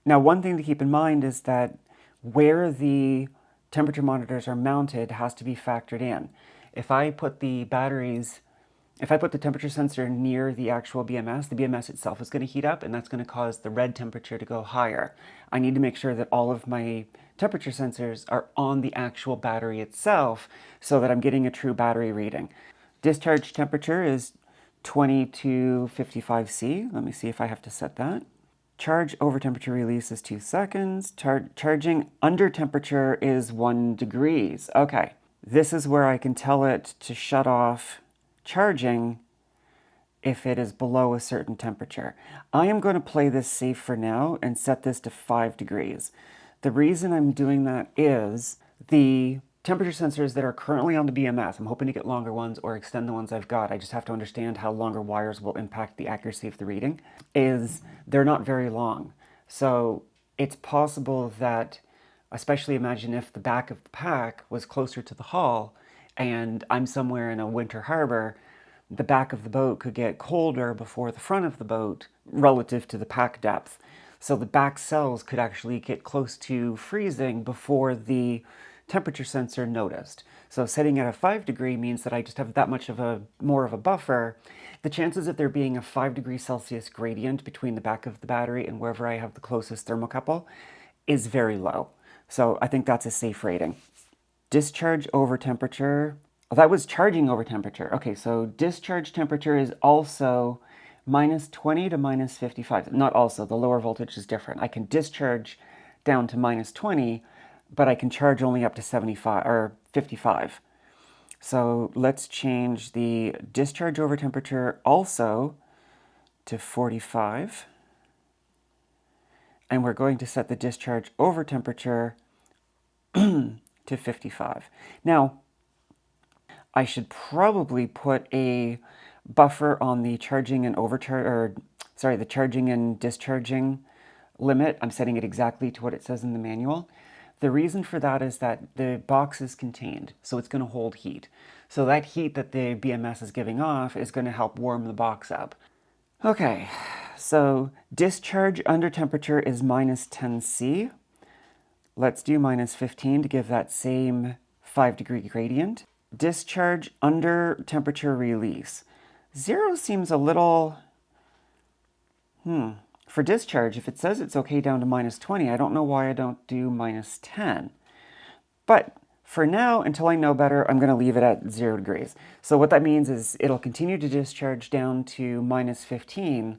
Now, one thing to keep in mind is that where the temperature monitors are mounted has to be factored in. If I put the temperature sensor near the actual BMS, the BMS itself is going to heat up, and that's going to cause the red temperature to go higher. I need to make sure that all of my temperature sensors are on the actual battery itself so that I'm getting a true battery reading. Discharge temperature is 20 to 55 C. Let me see if I have to set that. Charge over temperature release is 2 seconds. Charging under temperature is 1 degrees. Okay, this is where I can tell it to shut off charging if it is below a certain temperature. I am going to play this safe for now and set this to 5 degrees. The reason I'm doing that is the temperature sensors that are currently on the BMS, I'm hoping to get longer ones or extend the ones I've got. I just have to understand how longer wires will impact the accuracy of the reading, is they're not very long. So it's possible that, especially imagine if the back of the pack was closer to the hull and I'm somewhere in a winter harbor, the back of the boat could get colder before the front of the boat relative to the pack depth. So the back cells could actually get close to freezing before the temperature sensor noticed. So setting at a 5 degree means that I just have that much of more of a buffer. The chances of there being a 5 degrees Celsius gradient between the back of the battery and wherever I have the closest thermocouple is very low. So I think that's a safe rating. Discharge over temperature. Oh, that was charging over temperature. Okay, so discharge temperature is also minus 20 to minus 55. Not also, the lower voltage is different. I can discharge down to minus 20, but I can charge only up to 75 or 55. So let's change the discharge over temperature also to 45. And we're going to set the discharge over temperature to 55. Now, I should probably put a buffer on the charging and the charging and discharging limit. I'm setting it exactly to what it says in the manual. The reason for that is that the box is contained, so it's going to hold heat. So that heat that the BMS is giving off is going to help warm the box up. Okay, so discharge under temperature is minus 10 C. Let's do minus 15 to give that same 5 degree gradient. Discharge under temperature release. 0 seems a little... For discharge, if it says it's okay down to minus 20, I don't know why I don't do minus 10. But for now, until I know better, I'm going to leave it at 0 degrees. So what that means is it'll continue to discharge down to minus 15,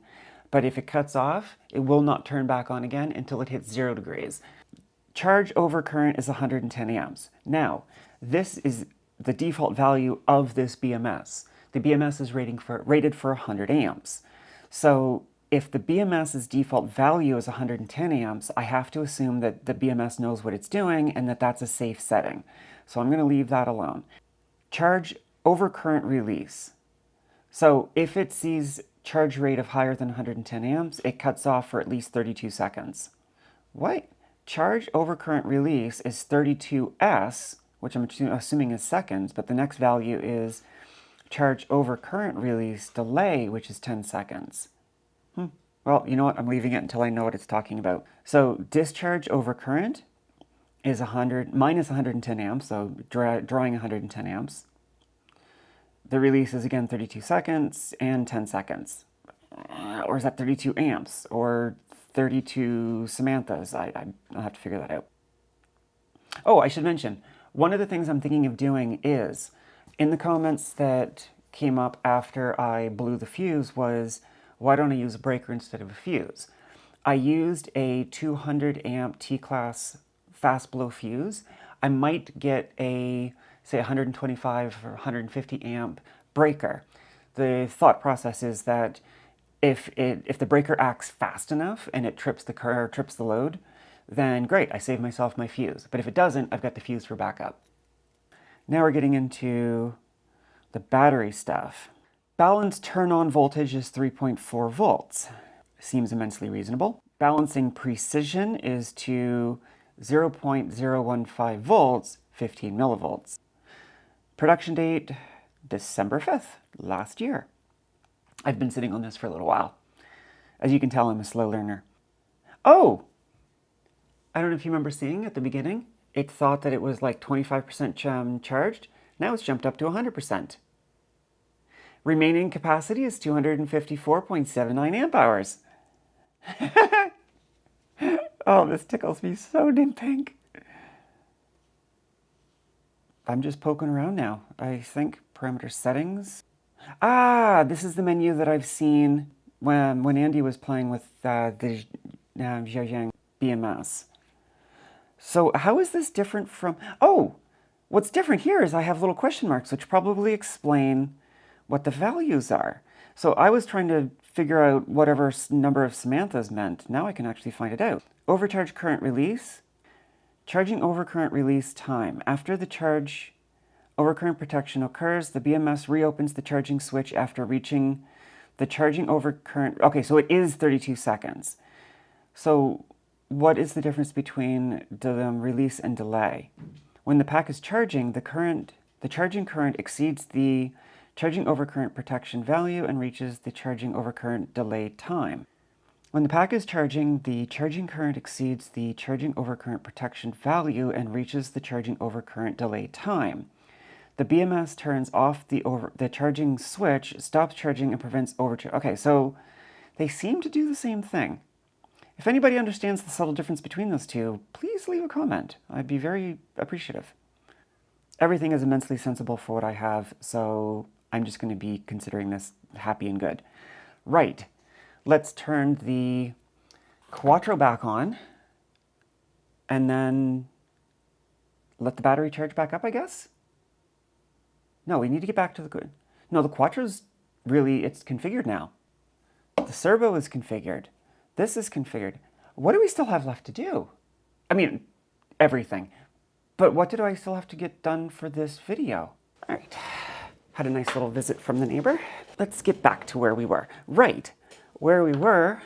but if it cuts off, it will not turn back on again until it hits 0 degrees. Charge over current is 110 amps. Now, this is the default value of this BMS. The BMS is rated for 100 amps. So if the BMS's default value is 110 amps, I have to assume that the BMS knows what it's doing and that that's a safe setting. So I'm going to leave that alone. Charge over current release. So if it sees charge rate of higher than 110 amps, it cuts off for at least 32 seconds. What? Charge over current release is 32S, which I'm assuming is seconds, but the next value is charge over current release delay, which is 10 seconds. Well, you know what? I'm leaving it until I know what it's talking about. So discharge over current is minus 110 amps, so drawing 110 amps. The release is again 32 seconds and 10 seconds. Or is that 32 amps? Or 32 Samanthas? I'll have to figure that out. Oh, I should mention, one of the things I'm thinking of doing is, in the comments that came up after I blew the fuse was, why don't I use a breaker instead of a fuse? I used a 200 amp T-class fast blow fuse. I might get a, say, 125 or 150 amp breaker. The thought process is that if the breaker acts fast enough and it trips the load, then great, I save myself my fuse. But if it doesn't, I've got the fuse for backup. Now we're getting into the battery stuff. Balanced turn-on voltage is 3.4 volts. Seems immensely reasonable. Balancing precision is to 0.015 volts, 15 millivolts. Production date, December 5th, last year. I've been sitting on this for a little while. As you can tell, I'm a slow learner. Oh! I don't know if you remember seeing at the beginning, it thought that it was like 25% charged. Now it's jumped up to 100%. Remaining capacity is 254.79 amp hours. Oh, this tickles me so pink. I'm just poking around now. I think parameter settings. Ah, this is the menu that I've seen when Andy was playing with the Xiaoxiang BMS. So how is this different from... Oh, what's different here is I have little question marks, which probably explain what the values are. So I was trying to figure out whatever number of Samanthas meant. Now I can actually find it out. Overcharge current release. Charging overcurrent release time. After the charge overcurrent protection occurs, the BMS reopens the charging switch after reaching the charging overcurrent. Okay, so it is 32 seconds. So what is the difference between the release and delay? When the pack is charging, the charging current exceeds the charging overcurrent protection value and reaches the charging overcurrent delay time. When the pack is charging, the charging current exceeds the charging overcurrent protection value and reaches the charging overcurrent delay time. The BMS turns off the charging switch, stops charging, and prevents overcharge. Okay, so they seem to do the same thing. If anybody understands the subtle difference between those two, please leave a comment. I'd be very appreciative. Everything is immensely sensible for what I have, so I'm just going to be considering this happy and good. Right. Let's turn the Quattro back on and then let the battery charge back up, I guess? No, we need to get back to the good. No, the Quattro's really, it's configured now. The Cerbo is configured. This is configured. What do we still have left to do? I mean, everything. But what did I still have to get done for this video? All right. Had a nice little visit from the neighbor. Let's get back to where we were. Right. Where we were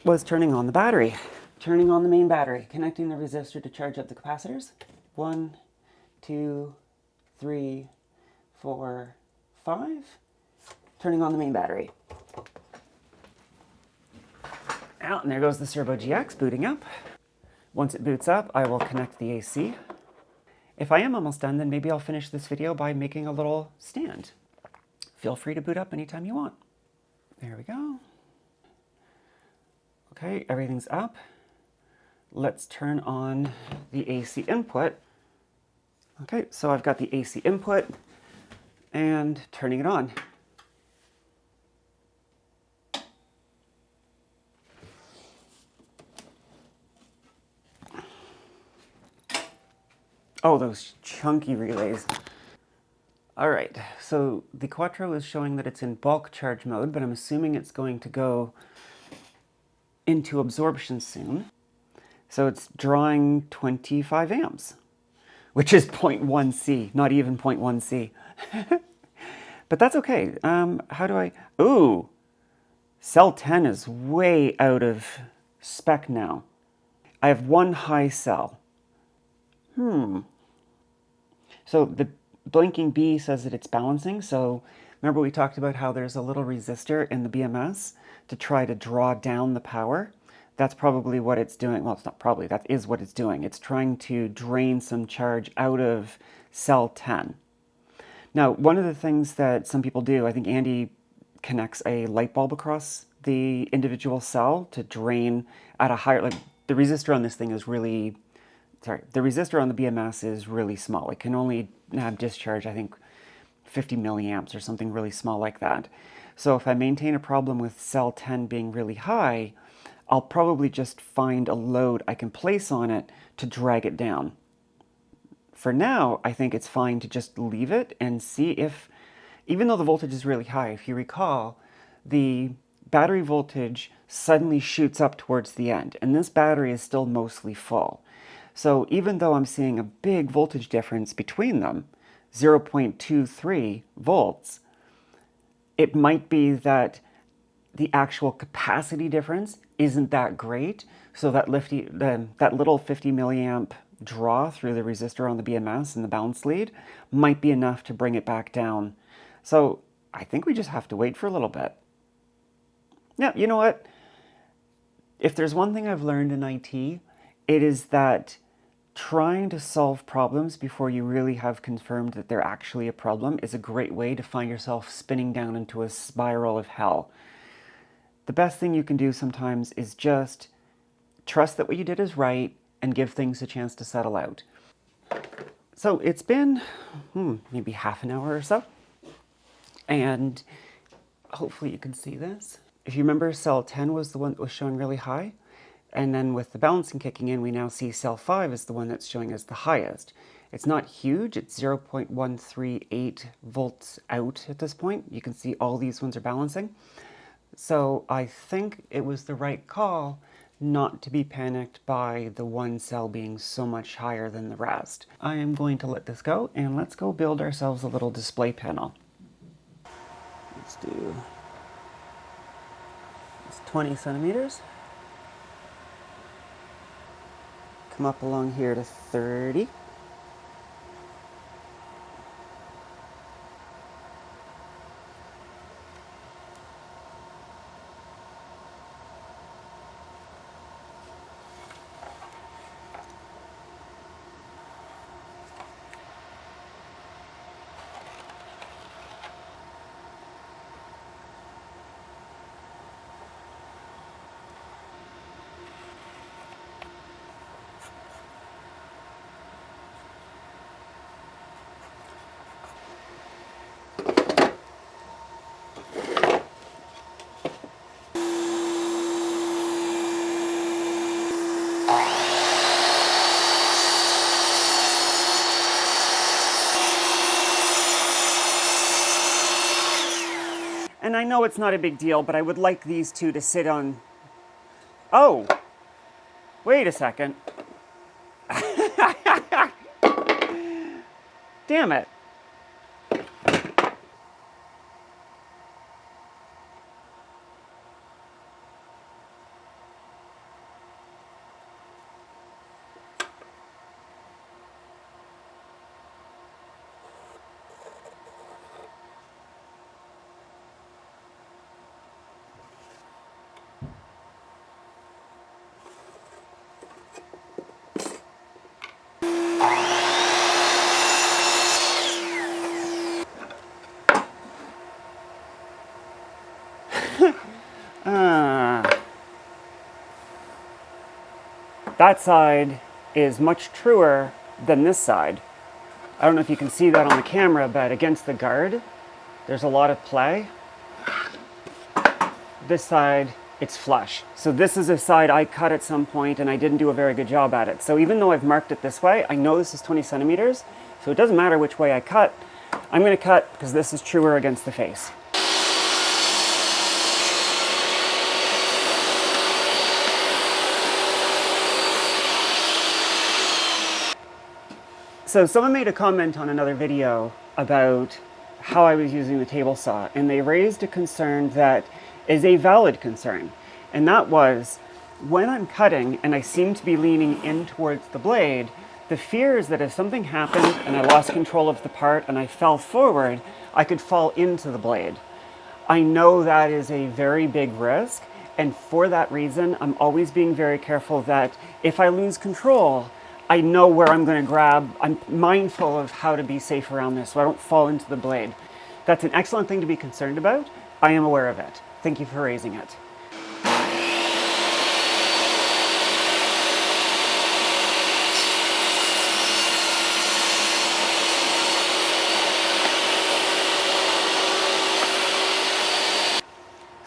was turning on the battery. Turning on the main battery. Connecting the resistor to charge up the capacitors. 1, 2, 3, 4, 5. Turning on the main battery. Out, and there goes the Cerbo GX booting up. Once it boots up, I will connect the AC. If I am almost done, then maybe I'll finish this video by making a little stand. Feel free to boot up anytime you want. There we go. Okay, everything's up. Let's turn on the AC input. Okay, so I've got the AC input and turning it on. Oh, those chunky relays. All right, so the Quattro is showing that it's in bulk charge mode, but I'm assuming it's going to go into absorption soon. So it's drawing 25 amps, which is 0.1 C, not even 0.1 C. But that's okay. How do I... Ooh, cell 10 is way out of spec now. I have one high cell. So the blinking B says that it's balancing. So remember we talked about how there's a little resistor in the BMS to try to draw down the power? That's probably what it's doing. Well, it's not probably, that is what it's doing. It's trying to drain some charge out of cell 10. Now, one of the things that some people do, I think Andy connects a light bulb across the individual cell to drain at a higher, like the resistor on this thing is really, the resistor on the BMS is really small. It can only have discharge, I think, 50 milliamps or something really small like that. So if I maintain a problem with cell 10 being really high, I'll probably just find a load I can place on it to drag it down. For now, I think it's fine to just leave it and see if, even though the voltage is really high, if you recall, the battery voltage suddenly shoots up towards the end, and this battery is still mostly full. So even though I'm seeing a big voltage difference between them, 0.23 volts, it might be that the actual capacity difference isn't that great, so that little 50 milliamp draw through the resistor on the BMS and the balance lead might be enough to bring it back down. So I think we just have to wait for a little bit. Yeah, you know what? If there's one thing I've learned in IT, it is that trying to solve problems before you really have confirmed that they're actually a problem is a great way to find yourself spinning down into a spiral of hell. The best thing you can do sometimes is just trust that what you did is right and give things a chance to settle out. So it's been maybe half an hour or so, and hopefully you can see this. If you remember, cell 10 was the one that was showing really high. And then with the balancing kicking in, we now see cell 5 is the one that's showing as the highest. It's not huge, it's 0.138 volts out at this point. You can see all these ones are balancing. So I think it was the right call not to be panicked by the one cell being so much higher than the rest. I am going to let this go, and let's go build ourselves a little display panel. Let's do 20 centimeters. Come up along here to 30. And I know it's not a big deal, but I would like these two to sit on... Oh! Wait a second. Damn it. That side is much truer than this side. I don't know if you can see that on the camera, but against the guard, there's a lot of play. This side, it's flush. So this is a side I cut at some point and I didn't do a very good job at it. So even though I've marked it this way, I know this is 20 centimeters, so it doesn't matter which way I cut. I'm going to cut because this is truer against the face. So someone made a comment on another video about how I was using the table saw, and they raised a concern that is a valid concern. And that was, when I'm cutting and I seem to be leaning in towards the blade, the fear is that if something happened and I lost control of the part and I fell forward, I could fall into the blade. I know that is a very big risk, and for that reason, I'm always being very careful that if I lose control, I know where I'm going to grab. I'm mindful of how to be safe around this so I don't fall into the blade. That's an excellent thing to be concerned about. I am aware of it. Thank you for raising it.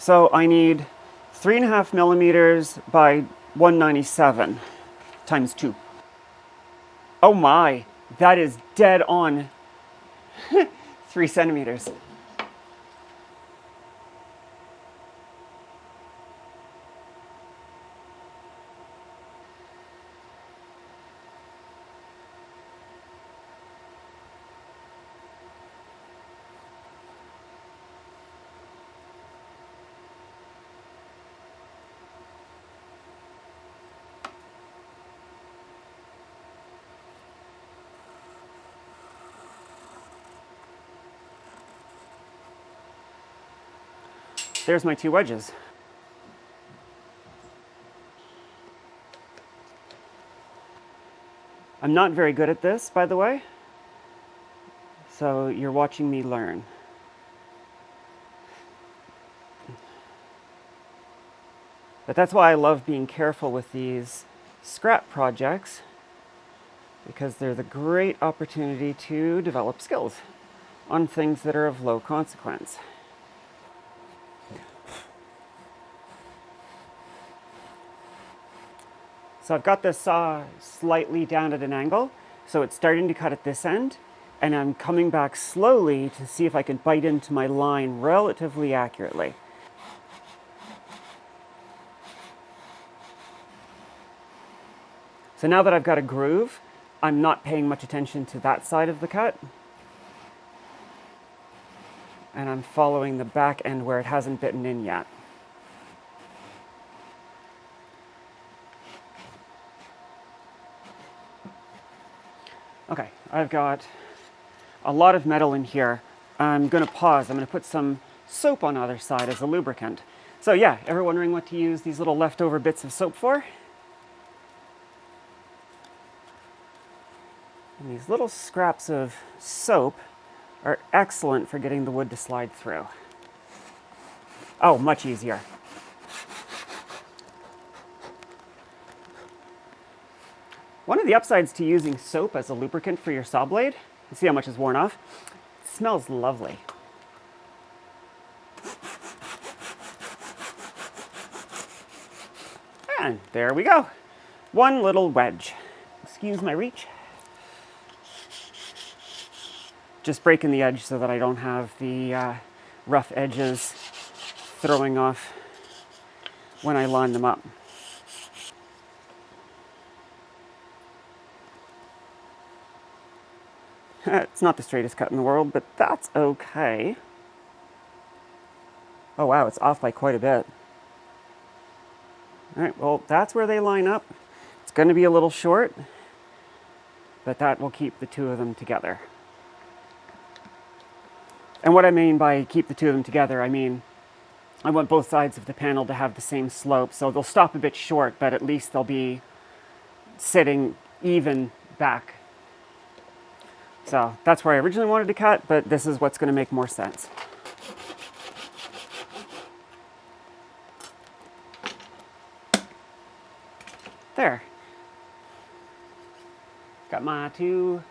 So I need 3.5 millimeters by 197 times 2. Oh my, that is dead on 3 centimeters. There's my 2 wedges. I'm not very good at this, by the way, so you're watching me learn. But that's why I love being careful with these scrap projects, because they're the great opportunity to develop skills on things that are of low consequence. So I've got this saw slightly down at an angle, so it's starting to cut at this end, and I'm coming back slowly to see if I can bite into my line relatively accurately. So now that I've got a groove, I'm not paying much attention to that side of the cut, and I'm following the back end where it hasn't bitten in yet. Okay, I've got a lot of metal in here. I'm going to pause. I'm going to put some soap on the other side as a lubricant. So yeah, ever wondering what to use these little leftover bits of soap for? And these little scraps of soap are excellent for getting the wood to slide through. Oh, much easier. One of the upsides to using soap as a lubricant for your saw blade, you see how much is worn off? It smells lovely. And there we go. One little wedge. Excuse my reach. Just breaking the edge so that I don't have the rough edges throwing off when I line them up. It's not the straightest cut in the world, but that's okay. Oh wow, it's off by quite a bit. All right, well, that's where they line up. It's going to be a little short, but that will keep the two of them together. And what I mean by keep the two of them together, I mean I want both sides of the panel to have the same slope, so they'll stop a bit short, but at least they'll be sitting even back. So that's where I originally wanted to cut, but this is what's going to make more sense. There. Got my two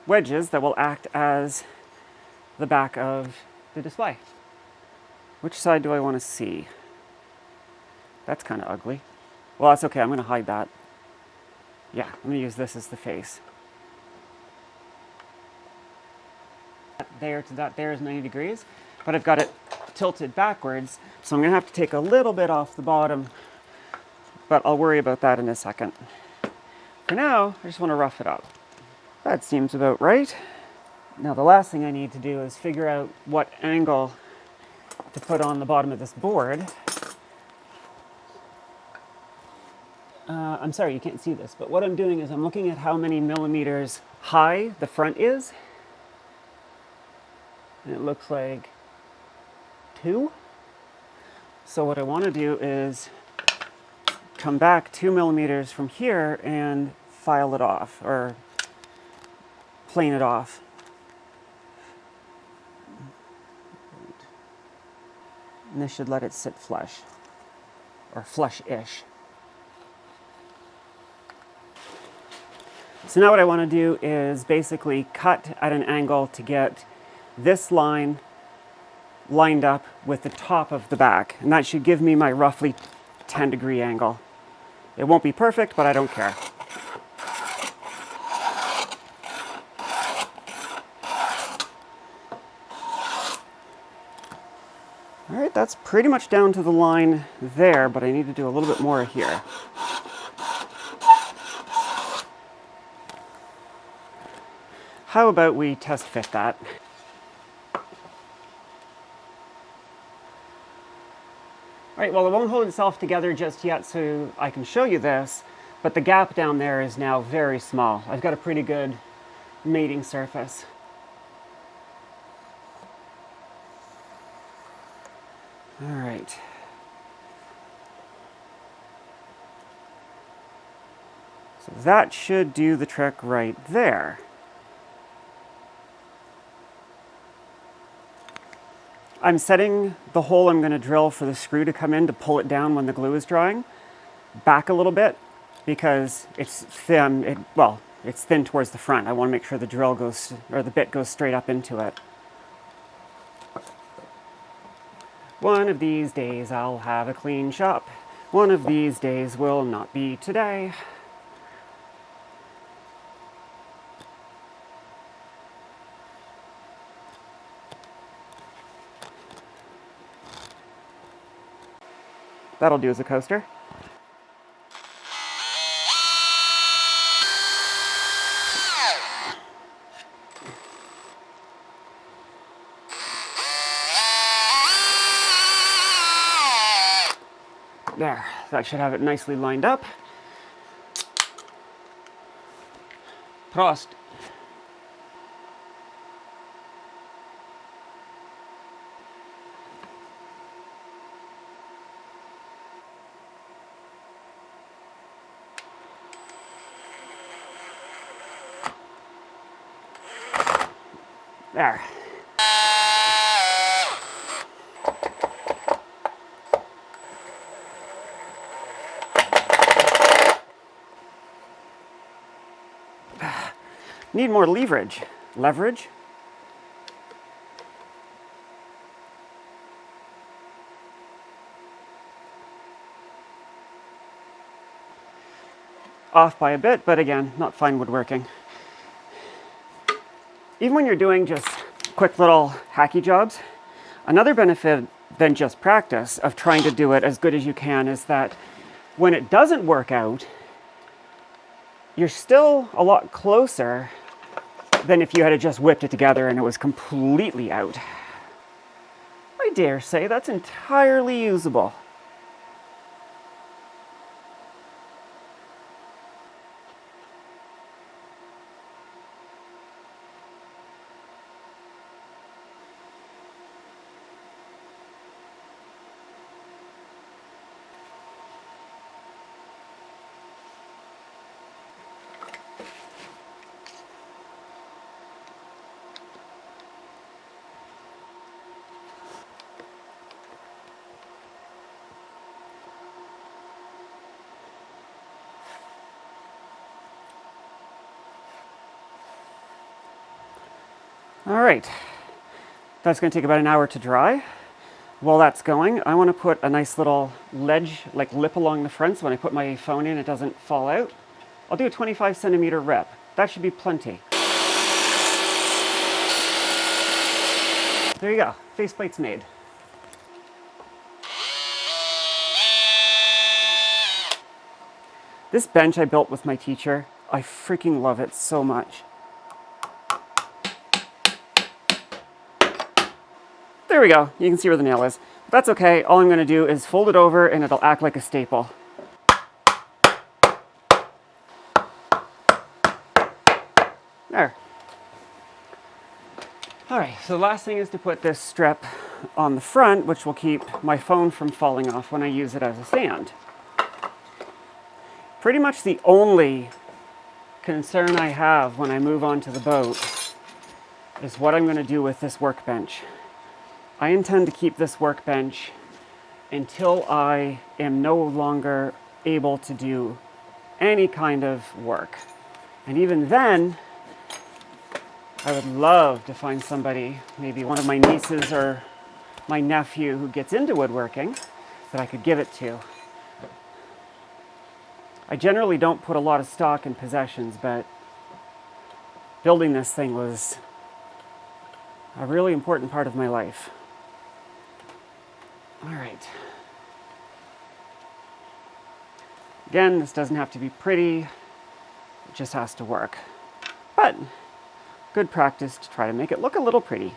wedges that will act as the back of the display. Which side do I want to see? That's kind of ugly. Well, that's okay. I'm going to hide that. Yeah, I'm going to use this as the face. There to that there is 90 degrees, but I've got it tilted backwards, so I'm going to have to take a little bit off the bottom, but I'll worry about that in a second. For now, I just want to rough it up. That seems about right. Now the last thing I need to do is figure out what angle to put on the bottom of this board. I'm sorry, you can't see this, but what I'm doing is I'm looking at how many millimeters high the front is. And it looks like 2. So what I want to do is come back 2 millimeters from here and file it off, or plane it off. And this should let it sit flush, or flush-ish. So now what I want to do is basically cut at an angle to get this line lined up with the top of the back, and that should give me my roughly 10-degree angle. It won't be perfect, but I don't care. All right, that's pretty much down to the line there, but I need to do a little bit more here. How about we test fit that? All right, well, it won't hold itself together just yet, so I can show you this, but the gap down there is now very small. I've got a pretty good mating surface. All right. So that should do the trick right there. I'm setting the hole I'm going to drill for the screw to come in to pull it down when the glue is drying back a little bit because it's thin. It's thin towards the front. I want to make sure the drill goes, or the bit goes straight up into it. One of these days I'll have a clean shop. One of these days will not be today. That'll do as a coaster. There, that should have it nicely lined up. Prost. There. Need more leverage. Leverage? Off by a bit, but again, not fine woodworking. Even when you're doing just quick little hacky jobs, another benefit than just practice of trying to do it as good as you can is that when it doesn't work out, you're still a lot closer than if you had just whipped it together and it was completely out. I dare say that's entirely usable. All right, that's going to take about an hour to dry. While that's going, I want to put a nice little ledge, like lip along the front, so when I put my phone in, it doesn't fall out. I'll do a 25 centimeter rip. That should be plenty. There you go, faceplate's made. This bench I built with my teacher, I freaking love it so much. There we go, you can see where the nail is. That's okay, all I'm going to do is fold it over and it'll act like a staple. There. Alright, so the last thing is to put this strip on the front, which will keep my phone from falling off when I use it as a stand. Pretty much the only concern I have when I move on to the boat is what I'm going to do with this workbench. I intend to keep this workbench until I am no longer able to do any kind of work. And even then, I would love to find somebody, maybe one of my nieces or my nephew who gets into woodworking that I could give it to. I generally don't put a lot of stock in possessions, but building this thing was a really important part of my life. All right. Again, this doesn't have to be pretty, it just has to work. But good practice to try to make it look a little pretty.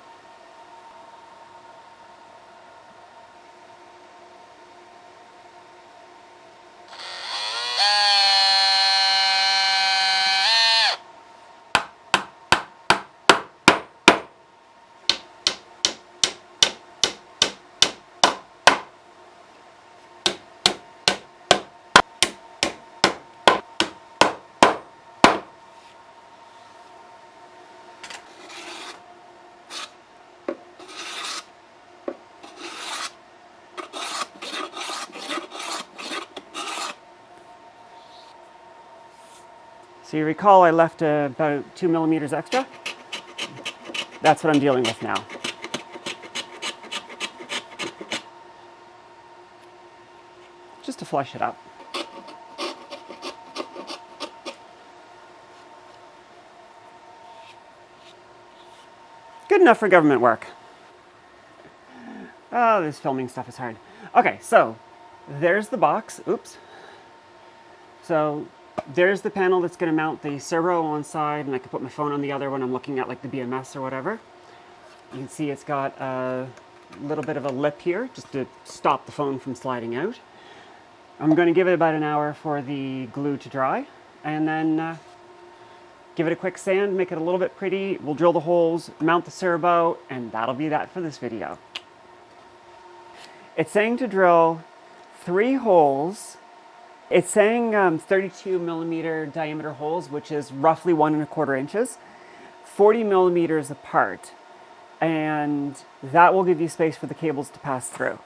So you recall I left about 2 millimeters extra? That's what I'm dealing with now. Just to flush it up. Good enough for government work. Oh, this filming stuff is hard. Okay, so there's the box. Oops. So there's the panel that's going to mount the Cerbo on one side, and I can put my phone on the other when I'm looking at like the BMS or whatever. You can see it's got a little bit of a lip here just to stop the phone from sliding out. I'm going to give it about an hour for the glue to dry, and then give it a quick sand, make it a little bit pretty. We'll drill the holes, mount the Cerbo, and that'll be that for this video. It's saying to drill 3 holes. It's saying 32 millimeter diameter holes, which is roughly 1¼ inches, 40 millimeters apart. And that will give you space for the cables to pass through.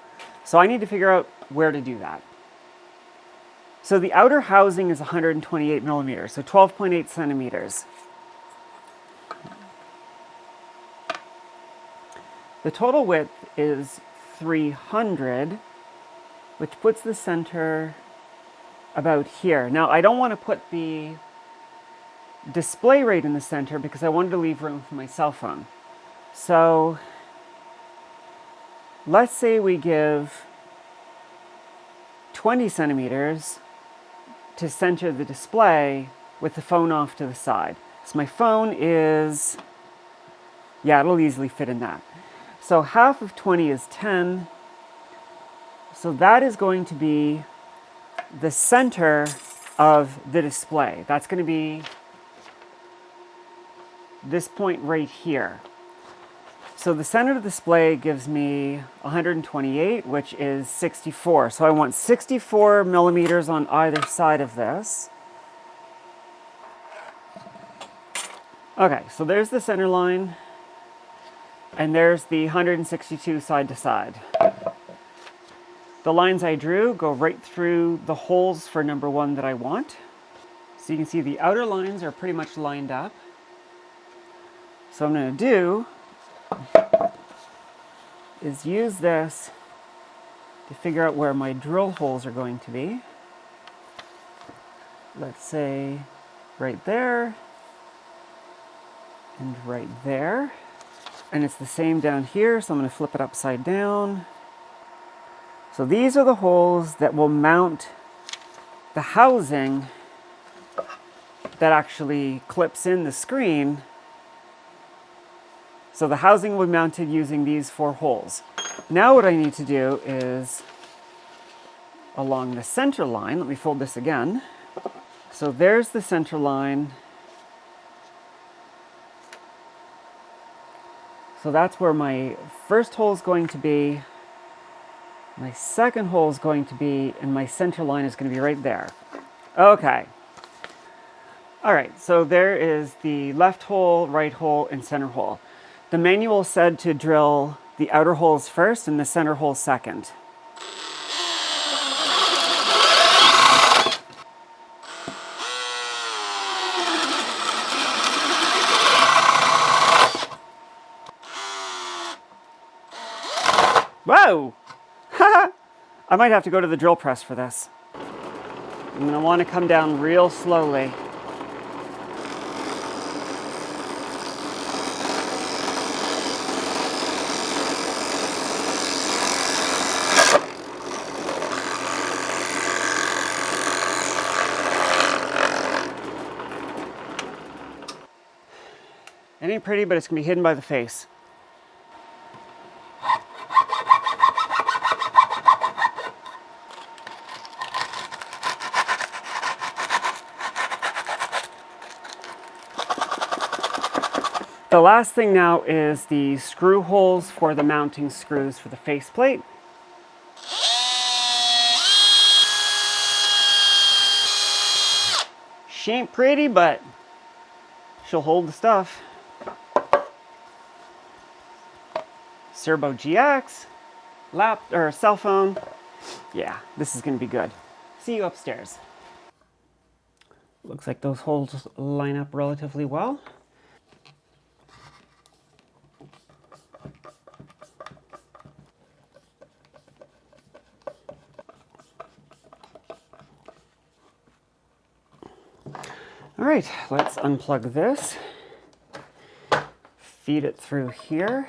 So I need to figure out where to do that. So the outer housing is 128 millimeters, so 12.8 centimeters. The total width is 300, which puts the center about here. Now, I don't want to put the display right in the center because I wanted to leave room for my cell phone. So let's say we give 20 centimeters to center the display with the phone off to the side. So my phone is, yeah, it'll easily fit in that. So half of 20 is 10. So that is going to be the center of the display. That's going to be this point right here. So the center of the display gives me 128, which is 64. So I want 64 millimeters on either side of this. Okay, so there's the center line, and there's the 162 side to side. The lines I drew go right through the holes for number 1 that I want. So you can see the outer lines are pretty much lined up. So what I'm going to do is use this to figure out where my drill holes are going to be. Let's say right there and right there. And it's the same down here, so I'm going to flip it upside down. So these are the holes that will mount the housing that actually clips in the screen. So the housing will be mounted using these 4 holes. Now what I need to do is along the center line, let me fold this again. So there's the center line. So that's where my first hole is going to be. My second hole is going to be, and my center line is going to be right there. Okay. All right, so there is the left hole, right hole, and center hole. The manual said to drill the outer holes first and the center hole second. Whoa! I might have to go to the drill press for this. I'm going to want to come down real slowly. It ain't pretty, but it's going to be hidden by the face. The last thing now is the screw holes for the mounting screws for the faceplate. She ain't pretty, but she'll hold the stuff. Cerbo GX, cell phone. Yeah, this is gonna be good. See you upstairs. Looks like those holes line up relatively well. All right, let's unplug this, feed it through here.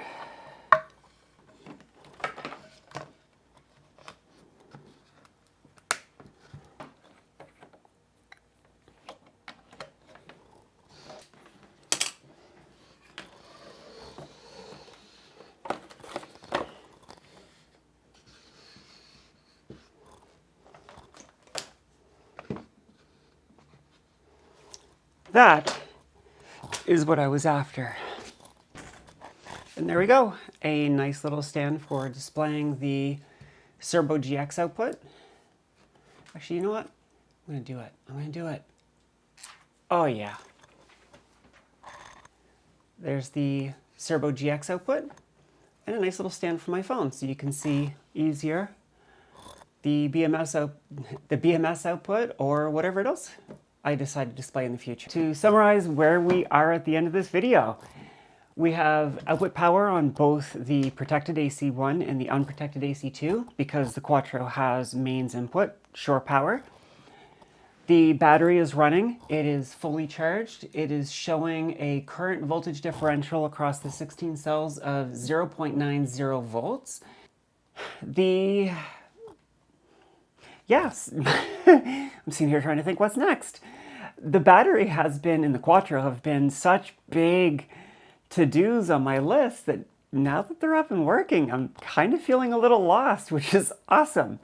That is what I was after. And there we go. A nice little stand for displaying the Cerbo GX output. Actually, you know what? I'm gonna do it. I'm gonna do it. Oh yeah. There's the Cerbo GX output and a nice little stand for my phone so you can see easier the BMS output or whatever else I decide to display in the future. To summarize where we are at the end of this video, we have output power on both the protected AC1 and the unprotected AC2 because the Quattro has mains input, shore power. The battery is running, it is fully charged, it is showing a current voltage differential across the 16 cells of 0.90 volts. Yes, I'm sitting here trying to think what's next. The battery has been, in the Quattro, have been such big to-dos on my list that now that they're up and working, I'm kind of feeling a little lost, which is awesome.